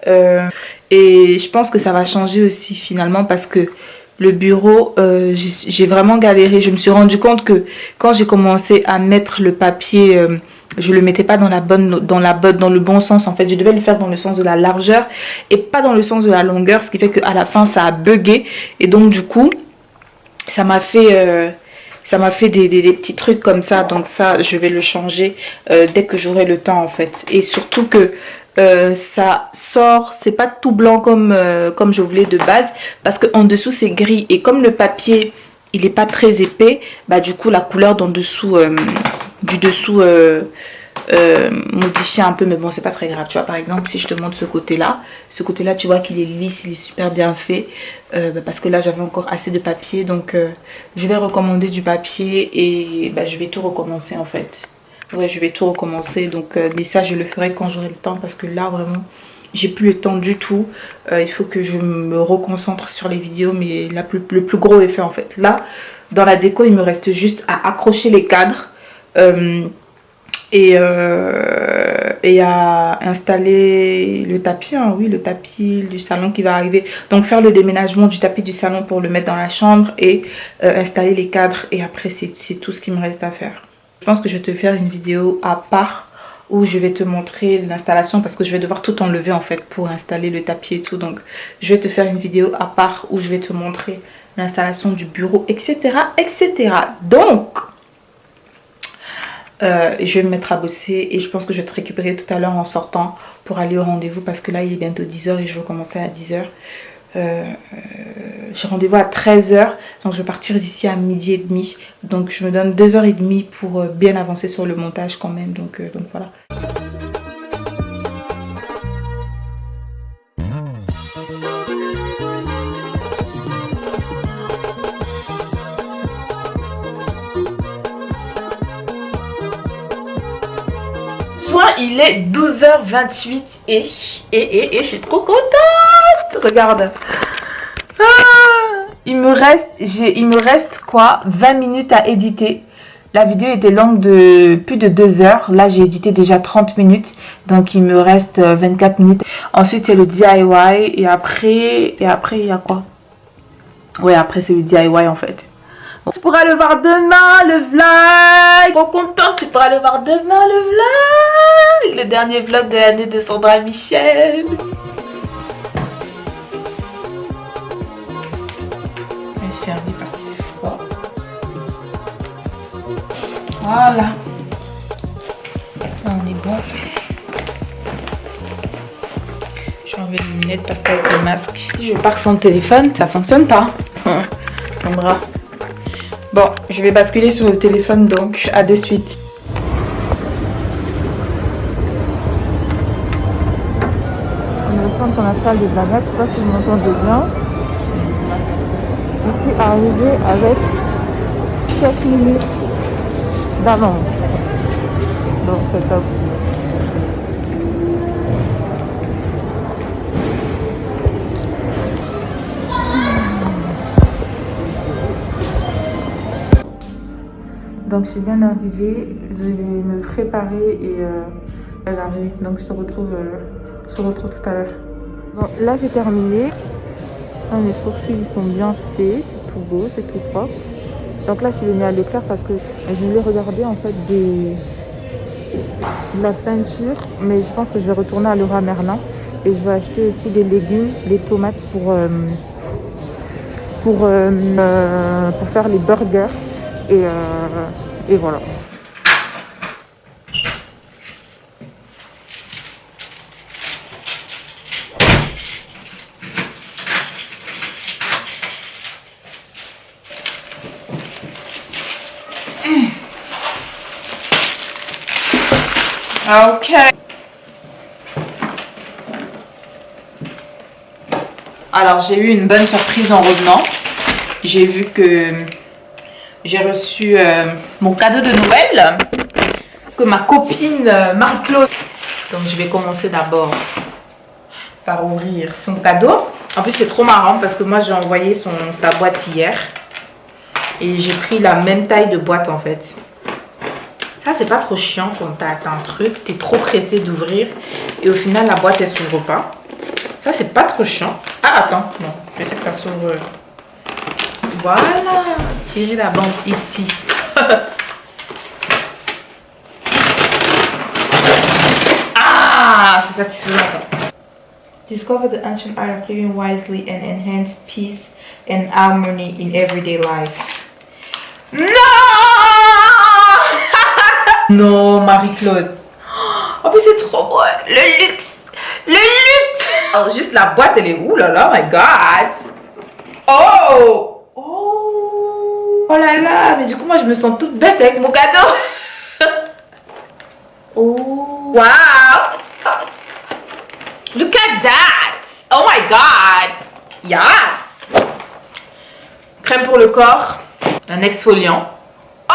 Et je pense que ça va changer aussi finalement parce que le bureau, j'ai vraiment galéré. Je me suis rendu compte que quand j'ai commencé à mettre le papier, je le mettais pas dans le bon sens. En fait, je devais le faire dans le sens de la largeur et pas dans le sens de la longueur, ce qui fait qu'à la fin ça a bugué. Et donc du coup ça m'a fait des petits trucs comme ça. Donc ça je vais le changer dès que j'aurai le temps en fait. Et surtout que ça sort, c'est pas tout blanc comme je voulais de base, parce que en dessous c'est gris et comme le papier il est pas très épais, bah du coup la couleur d'en dessous du dessous modifié un peu, mais bon c'est pas très grave. Tu vois, par exemple si je te montre ce côté là tu vois qu'il est lisse, il est super bien fait, parce que là j'avais encore assez de papier. Donc je vais recommander du papier et bah, je vais tout recommencer en fait. Ouais, je vais tout recommencer. Donc mais ça je le ferai quand j'aurai le temps, parce que là vraiment j'ai plus le temps du tout. Il faut que je me reconcentre sur les vidéos, mais le plus gros est fait en fait. Là dans la déco il me reste juste à accrocher les cadres et à installer le tapis, hein, oui, le tapis du salon qui va arriver. Donc faire le déménagement du tapis du salon pour le mettre dans la chambre et installer les cadres. Et après c'est tout ce qui me reste à faire. Je pense que je vais te faire une vidéo à part où je vais te montrer l'installation, parce que je vais devoir tout enlever en fait pour installer le tapis et tout. Donc je vais te faire une vidéo à part où je vais te montrer l'installation du bureau, etc. etc. Donc je vais me mettre à bosser et je pense que je vais te récupérer tout à l'heure en sortant pour aller au rendez-vous, parce que là il est bientôt 10 h et je vais commencer à 10 h. J'ai rendez-vous à 13 h, donc je vais partir d'ici à 12h30. Donc je me donne 2h30 pour bien avancer sur le montage quand même. Donc voilà. il est 12h28 et je suis trop contente. Regarde. Il me reste quoi, 20 minutes à éditer. La vidéo était longue de plus de 2 heures. Là, j'ai édité déjà 30 minutes. Donc, il me reste 24 minutes. Ensuite, c'est le DIY. Et après, il y a quoi? Ouais, après, c'est le DIY en fait. Tu pourras le voir demain, le vlog. Trop contente, tu pourras le voir demain, le vlog. Le dernier vlog de l'année de Sandra Michel. Je vais fermer parce qu'il fait froid. Voilà. On est bon. Je vais enlever les lunettes parce qu'avec le masque, si je pars sans téléphone, ça fonctionne pas. Mon bras. Bon, je vais basculer sur le téléphone donc. À de suite. On est au centre commercial de Blagat. Je sais pas si vous m'entendez bien. Je suis arrivée avec 7 minutes d'avance. Donc c'est top. Donc je suis bien arrivée, je vais me préparer et elle arrive. Donc je te retrouve tout à l'heure. Bon, là j'ai terminé. Ah, mes sourcils ils sont bien faits, c'est tout beau, c'est tout propre. Donc là je suis venue à Leclerc parce que je voulais regarder en fait de la peinture, mais je pense que je vais retourner à Leroy Merlin et je vais acheter aussi des légumes, des tomates pour faire les burgers. Et voilà. Ok. Alors j'ai eu une bonne surprise en revenant. J'ai vu que j'ai reçu mon cadeau de Noël que ma copine Marie-Claude. Donc je vais commencer d'abord par ouvrir son cadeau. En plus c'est trop marrant parce que moi j'ai envoyé sa boîte hier. Et j'ai pris la même taille de boîte en fait. Ça c'est pas trop chiant quand t'as un truc, t'es trop pressé d'ouvrir. Et au final la boîte elle s'ouvre pas. Ça c'est pas trop chiant. Ah attends, non, je sais que ça s'ouvre. Voilà, tirer la bande ici. Ah, c'est satisfaisant ça. Discover the ancient art of living wisely and enhance peace and harmony in everyday life. Non. Non, Marie-Claude. Oh, mais c'est trop beau. Le luxe. Le luxe. Alors, juste la boîte, elle est où là là, my God. Oh. Oh là là, mais du coup moi je me sens toute bête avec mon cadeau. Oh, wow. Look at that. Oh my God. Yes. Crème pour le corps, un exfoliant. Oh.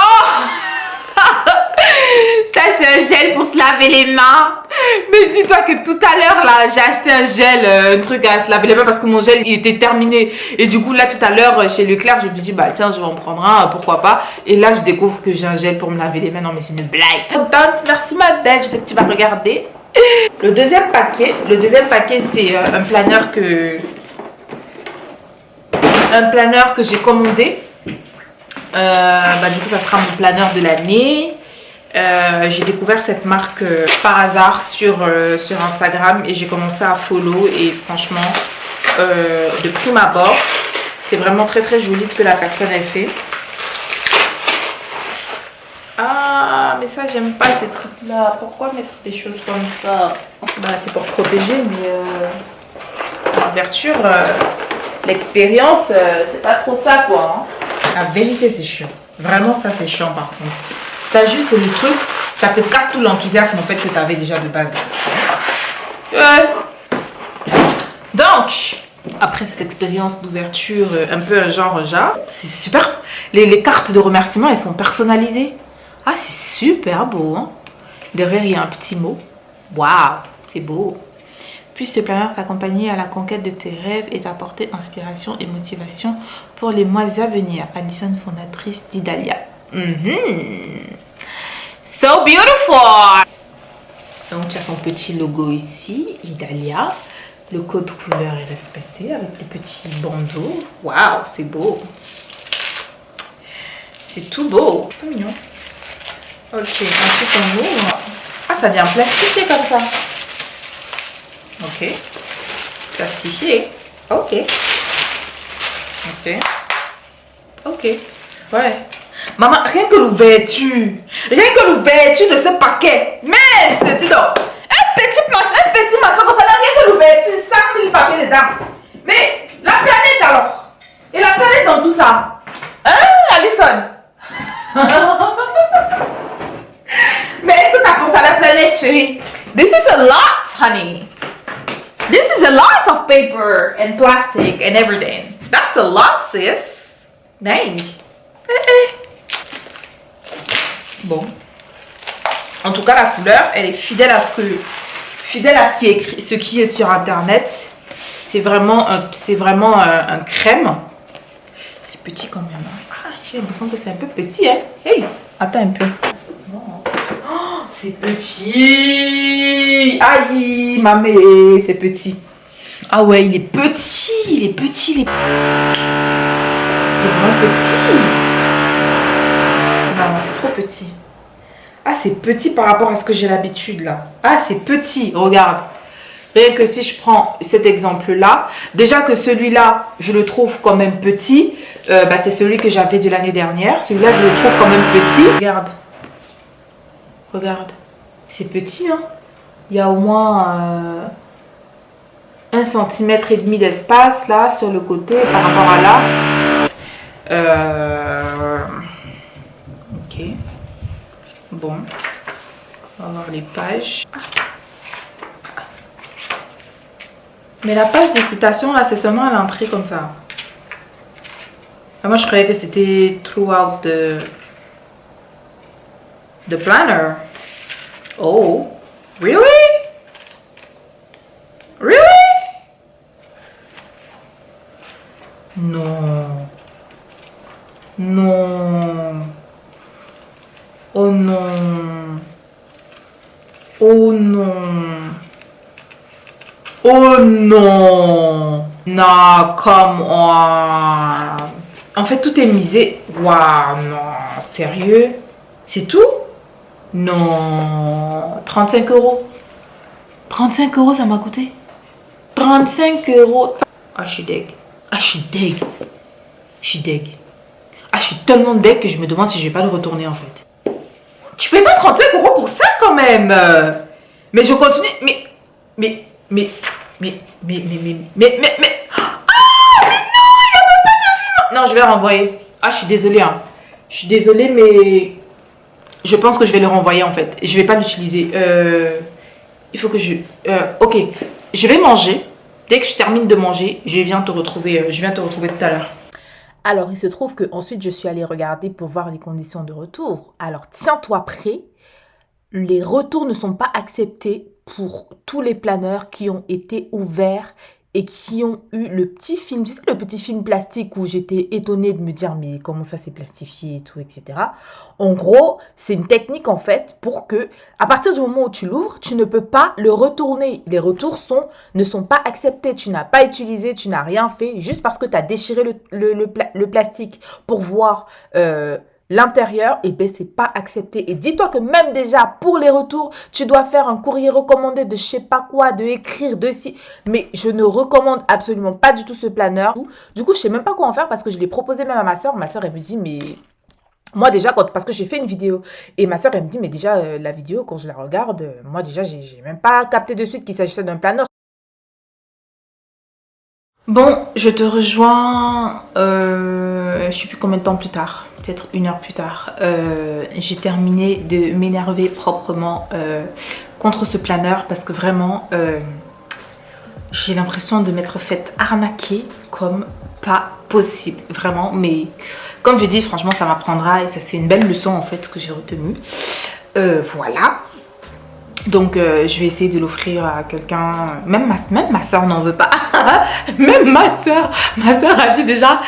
Ça c'est un gel pour se laver les mains. Mais dis-toi que tout à l'heure là j'ai acheté un gel, un truc à se laver les mains parce que mon gel il était terminé. Et du coup là tout à l'heure chez Leclerc je me dis bah tiens je vais en prendre un, pourquoi pas. Et là je découvre que j'ai un gel pour me laver les mains. Non mais c'est une blague. Contente, merci ma belle, je sais que tu vas regarder. Le deuxième paquet c'est un planeur que j'ai commandé. Du coup ça sera mon planeur de l'année. J'ai découvert cette marque par hasard sur Instagram et j'ai commencé à follow et franchement de prime abord c'est vraiment très très joli ce que la personne a fait. Ah mais ça j'aime pas ces trucs là, pourquoi mettre des choses comme ça? Bah, c'est pour protéger mais l'ouverture, l'expérience c'est pas trop ça quoi hein. La vérité c'est chiant, vraiment ça c'est chiant par contre. Ça juste c'est le truc, ça te casse tout l'enthousiasme en fait que tu avais déjà de base. Donc, après cette expérience d'ouverture un peu un genre, c'est super. Les cartes de remerciement elles sont personnalisées. Ah c'est super beau hein. Derrière il y a un petit mot. Waouh, c'est beau. Puis ce planeur t'accompagner à la conquête de tes rêves et t'apporter inspiration et motivation pour les mois à venir. Alison, fondatrice d'Idalia. So beautiful. Donc tu as son petit logo ici, Idalia. Le code couleur est respecté avec le petit bandeau. Waouh, c'est beau. C'est tout beau. Tout mignon. Ok, ensuite on ouvre. Ah, ça vient plastifié comme ça. Ok. Plastifié. Ok. Ok. Ok. Ouais. Maman, rien que l'ouverture. Rien que l'ouverture de ce paquet. Mais, dis donc. Un petit machin comme ça, là, rien que l'ouverture, 5000 papiers dedans. Mais, la planète alors. Et la planète dans tout ça. Hein, Alison? Mais est-ce que t'as pensé à la planète, chérie? This is a lot, honey. This is a lot of paper and plastic and everything. That's a lot, sis. Dang. Bon. En tout cas, la couleur, elle est fidèle à ce qui est écrit, ce qui est sur internet. C'est vraiment un crème. C'est petit quand même. Ah, j'ai l'impression que c'est un peu petit, hein. Hey, attends un peu. Oh, c'est petit. Aïe, mamé, c'est petit. Ah ouais, il est petit, il est petit, il est vraiment petit. Non, c'est trop petit. Ah, c'est petit par rapport à ce que j'ai l'habitude là. Ah, c'est petit, regarde. Rien que si je prends cet exemple-là, déjà que celui-là, je le trouve quand même petit. C'est celui que j'avais de l'année dernière. Celui-là, je le trouve quand même petit. Regarde. Regarde. C'est petit, hein. Il y a au moins 1,5 cm d'espace là sur le côté par rapport à là. Ok. Bon. On va voir les pages. Mais la page des citations là, c'est seulement à l'entrée comme ça. Ah, moi je croyais que c'était throughout the planner. Oh, really? Really? Non. Non. Oh non. Oh non. Oh non. Non, come on. En fait, tout est misé. Waouh, non. Sérieux? C'est tout? Non. 35 €. 35 € ça m'a coûté. 35 €. Ah, je suis deg. Ah, je suis deg. Je suis deg. Ah, je suis tellement deg que je me demande si je vais pas le retourner en fait. Tu payes pas 35 € pour ça quand même. Mais je continue. Mais. Ah, mais non, il y a même pas de film. Non, je vais renvoyer. Ah, je suis désolée. Hein. Je suis désolée, mais je pense que je vais le renvoyer en fait. Je vais pas l'utiliser. Il faut que je... ok, je vais manger. Dès que je termine de manger, je viens te retrouver tout à l'heure. Alors, il se trouve que ensuite je suis allée regarder pour voir les conditions de retour. Alors, tiens-toi prêt. Les retours ne sont pas acceptés pour tous les planeurs qui ont été ouverts et qui ont eu le petit film, tu sais, le petit film plastique où j'étais étonnée de me dire mais comment ça c'est plastifié et tout, etc. En gros, c'est une technique en fait pour que, à partir du moment où tu l'ouvres, tu ne peux pas le retourner. Les retours ne sont pas acceptés. Tu n'as pas utilisé, tu n'as rien fait, juste parce que tu as déchiré le plastique pour voir l'intérieur, et ben c'est pas accepté. Et dis-toi que même déjà pour les retours, tu dois faire un courrier recommandé de je sais pas quoi, de écrire, de si. Mais je ne recommande absolument pas du tout ce planeur. Du coup, je sais même pas quoi en faire parce que je l'ai proposé même à ma soeur. Ma soeur, elle me dit, mais moi déjà, parce que j'ai fait une vidéo et ma soeur, elle me dit, mais déjà, la vidéo, quand je la regarde, moi déjà, j'ai même pas capté de suite qu'il s'agissait d'un planeur. Bon, je te rejoins, je sais plus combien de temps plus tard, peut-être 1 heure plus tard. J'ai terminé de m'énerver proprement contre ce planeur parce que vraiment, j'ai l'impression de m'être faite arnaquer comme pas possible, vraiment. Mais comme je dis, franchement, ça m'apprendra et ça c'est une belle leçon en fait que j'ai retenue. Voilà. Donc je vais essayer de l'offrir à quelqu'un. Même ma soeur n'en veut pas. Même ma soeur a dit déjà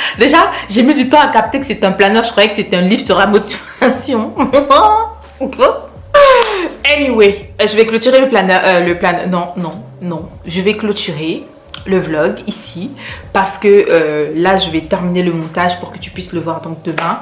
j'ai mis du temps à capter que c'est un planeur. Je croyais que c'était un livre sur la motivation. Anyway, je vais clôturer non, je vais clôturer le vlog ici parce que là je vais terminer le montage pour que tu puisses le voir donc demain.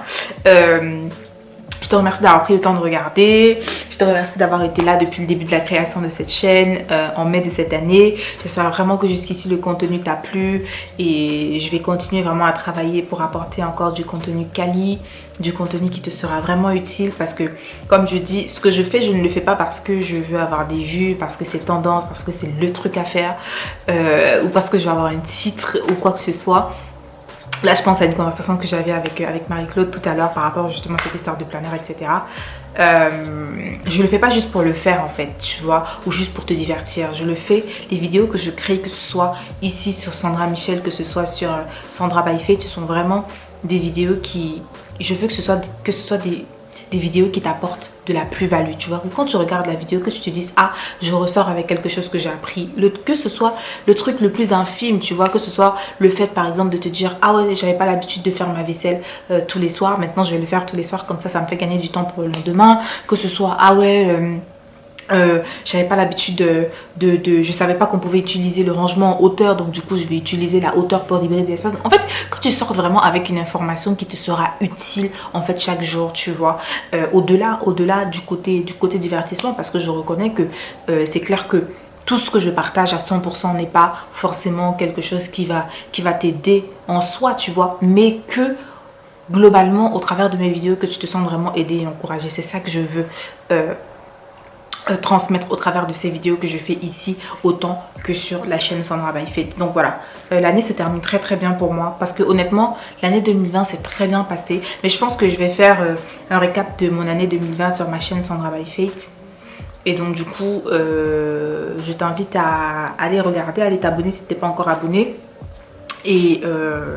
Je te remercie d'avoir pris le temps de regarder. Je te remercie d'avoir été là depuis le début de la création de cette chaîne en mai de cette année. J'espère vraiment que jusqu'ici le contenu t'a plu et je vais continuer vraiment à travailler pour apporter encore du contenu quali, du contenu qui te sera vraiment utile parce que comme je dis, ce que je fais, je ne le fais pas parce que je veux avoir des vues, parce que c'est tendance, parce que c'est le truc à faire ou parce que je veux avoir un titre ou quoi que ce soit. Là, je pense à une conversation que j'avais avec Marie-Claude tout à l'heure par rapport justement à cette histoire de planeur, etc. Je le fais pas juste pour le faire en fait, tu vois, ou juste pour te divertir. Je le fais, les vidéos que je crée, que ce soit ici sur Sandra Michel, que ce soit sur Sandra by Faith, ce sont vraiment des vidéos qui... Je veux que ce soit des vidéos qui t'apportent de la plus-value, tu vois, que quand tu regardes la vidéo, que tu te dises, ah, je ressors avec quelque chose que j'ai appris, que ce soit le truc le plus infime, tu vois, que ce soit le fait par exemple de te dire, ah ouais, j'avais pas l'habitude de faire ma vaisselle tous les soirs, maintenant je vais le faire tous les soirs, comme ça me fait gagner du temps pour le lendemain, que ce soit, ah ouais... j'avais pas l'habitude je savais pas qu'on pouvait utiliser le rangement en hauteur, donc du coup je vais utiliser la hauteur pour libérer des espaces. En fait, quand tu sors vraiment avec une information qui te sera utile en fait chaque jour, tu vois, au-delà du côté divertissement, parce que je reconnais que c'est clair que tout ce que je partage à 100% n'est pas forcément quelque chose qui va t'aider en soi, tu vois, mais que globalement au travers de mes vidéos que tu te sens vraiment aidé et encouragé. C'est ça que je veux transmettre au travers de ces vidéos que je fais ici autant que sur la chaîne Sandra by Faith. Donc voilà, l'année se termine très très bien pour moi parce que honnêtement l'année 2020 s'est très bien passée, mais je pense que je vais faire un récap de mon année 2020 sur ma chaîne Sandra by Faith. Et donc du coup je t'invite à aller regarder, à aller t'abonner si tu n'es pas encore abonné. Et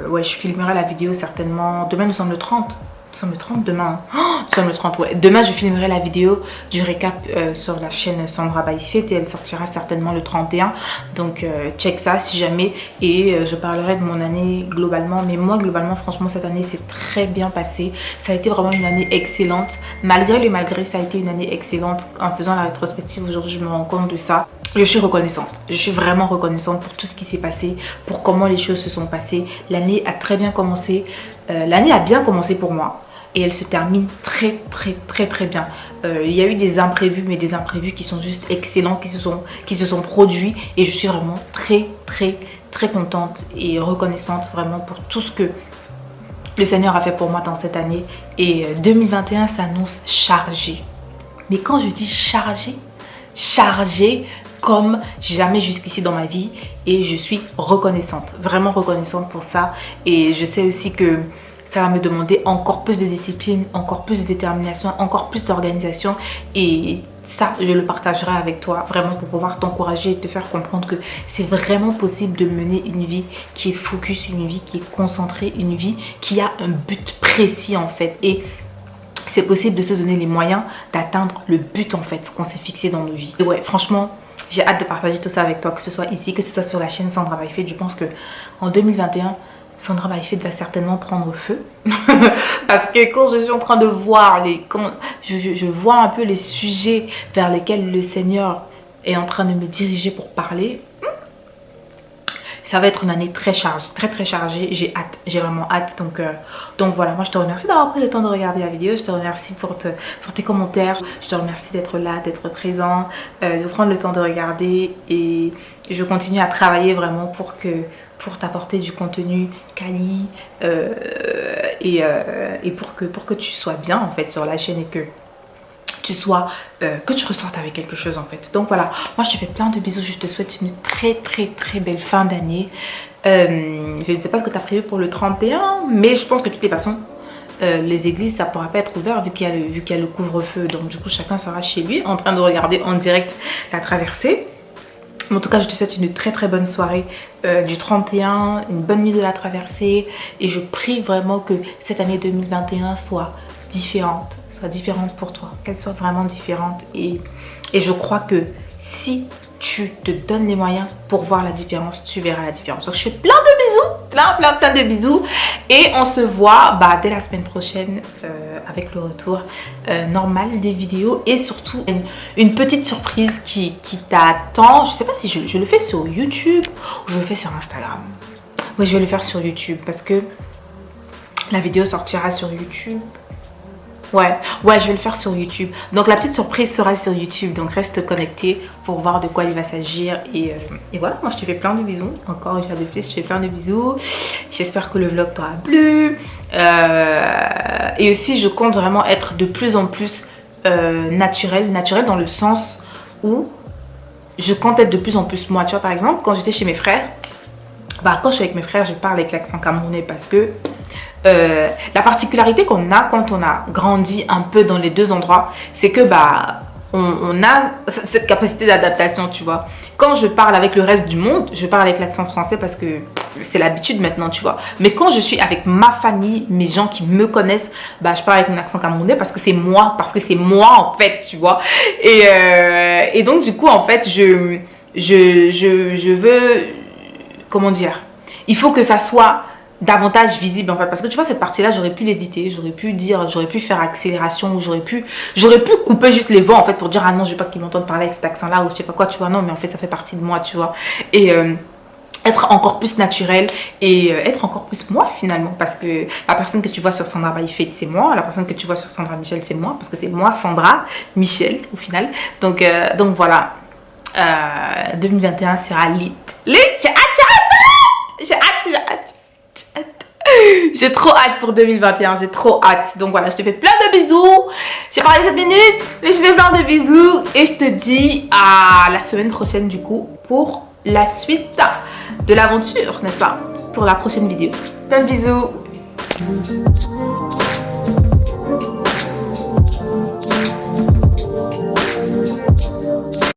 ouais, je filmerai la vidéo certainement demain. Nous sommes le 30. Nous sommes le 30 demain. Oh, nous sommes le 30, ouais. Demain, je filmerai la vidéo du récap sur la chaîne Sandra by Faith et elle sortira certainement le 31. Donc, check ça si jamais. Et je parlerai de mon année globalement. Mais moi, globalement, franchement, cette année s'est très bien passée. Ça a été vraiment une année excellente. Malgré les malgrés, ça a été une année excellente. En faisant la rétrospective, aujourd'hui, je me rends compte de ça. Je suis reconnaissante. Je suis vraiment reconnaissante pour tout ce qui s'est passé, pour comment les choses se sont passées. L'année a très bien commencé. L'année a bien commencé pour moi et elle se termine très très très très bien. Il y a eu des imprévus, mais des imprévus qui sont juste excellents, qui se sont produits et je suis vraiment très très très contente et reconnaissante vraiment pour tout ce que le Seigneur a fait pour moi dans cette année. Et 2021 s'annonce chargé. Mais quand je dis chargé comme jamais jusqu'ici dans ma vie, et je suis reconnaissante, vraiment reconnaissante pour ça. Et je sais aussi que ça va me demander encore plus de discipline, encore plus de détermination, encore plus d'organisation, et ça je le partagerai avec toi vraiment pour pouvoir t'encourager et te faire comprendre que c'est vraiment possible de mener une vie qui est focus, une vie qui est concentrée, une vie qui a un but précis en fait. Et c'est possible de se donner les moyens d'atteindre le but en fait qu'on s'est fixé dans nos vies. Et ouais, franchement, j'ai hâte de partager tout ça avec toi, que ce soit ici, que ce soit sur la chaîne Sandra by Faith. Je pense que en 2021, Sandra by Faith va certainement prendre feu. Parce que quand je suis en train de voir, je vois un peu les sujets vers lesquels le Seigneur est en train de me diriger pour parler. Ça va être une année très chargée, très très chargée. J'ai hâte, j'ai vraiment hâte. Donc voilà, moi je te remercie d'avoir pris le temps de regarder la vidéo. Je te remercie pour tes commentaires. Je te remercie d'être là, d'être présent, de prendre le temps de regarder. Et je continue à travailler vraiment pour t'apporter du contenu quali et pour que tu sois bien en fait sur la chaîne et que tu ressortes avec quelque chose en fait. Donc voilà, moi je te fais plein de bisous, je te souhaite une très très très belle fin d'année. Je ne sais pas ce que tu as prévu pour le 31, mais je pense que de toutes les façons les églises ça pourra pas être ouvert vu qu'il y a le couvre-feu, donc du coup chacun sera chez lui en train de regarder en direct la traversée. En tout cas, je te souhaite une très très bonne soirée du 31, une bonne nuit de la traversée, et je prie vraiment que cette année 2021 soit différente, soit différente pour toi, qu'elle soit vraiment différente. Et je crois que si tu te donnes les moyens pour voir la différence, tu verras la différence. Donc je fais plein de bisous, plein de bisous, et on se voit dès la semaine prochaine avec le retour normal des vidéos, et surtout une petite surprise qui t'attend. Je sais pas si je le fais sur YouTube ou je le fais sur Instagram. Oui, je vais le faire sur YouTube parce que la vidéo sortira sur YouTube. Ouais, je vais le faire sur YouTube. Donc la petite surprise sera sur YouTube. Donc reste connecté pour voir de quoi il va s'agir. Et voilà, moi je te fais plein de bisous. Encore une fois de plus, je te fais plein de bisous. J'espère que le vlog t'aura plu. Et aussi, je compte vraiment être de plus en plus naturelle dans le sens où je compte être de plus en plus moi. Tu vois, par exemple, quand j'étais chez mes frères, quand je suis avec mes frères, je parle avec l'accent camerounais parce que la particularité qu'on a quand on a grandi un peu dans les deux endroits, c'est que on a cette capacité d'adaptation, tu vois. Quand je parle avec le reste du monde, je parle avec l'accent français parce que c'est l'habitude maintenant, tu vois. Mais quand je suis avec ma famille, mes gens qui me connaissent, je parle avec mon accent camerounais parce que c'est moi en fait, tu vois. Et donc du coup en fait je veux, comment dire, il faut que ça soit davantage visible en fait, parce que tu vois cette partie là j'aurais pu l'éditer, j'aurais pu faire accélération, j'aurais pu couper juste les voix en fait pour dire ah non je veux pas qu'ils m'entendent parler avec cet accent là ou je sais pas quoi, tu vois. Non mais en fait ça fait partie de moi, tu vois. Et être encore plus naturel et être encore plus moi finalement, parce que la personne que tu vois sur Sandra by Faith c'est moi, la personne que tu vois sur Sandra Michel c'est moi, parce que c'est moi Sandra Michel au final. Donc voilà, 2021 sera lit. J'ai trop hâte pour 2021, j'ai trop hâte. Donc voilà, je te fais plein de bisous. J'ai parlé 7 minutes, mais je fais plein de bisous. Et je te dis à la semaine prochaine du coup pour la suite de l'aventure, n'est-ce pas? Pour la prochaine vidéo. Plein de bisous.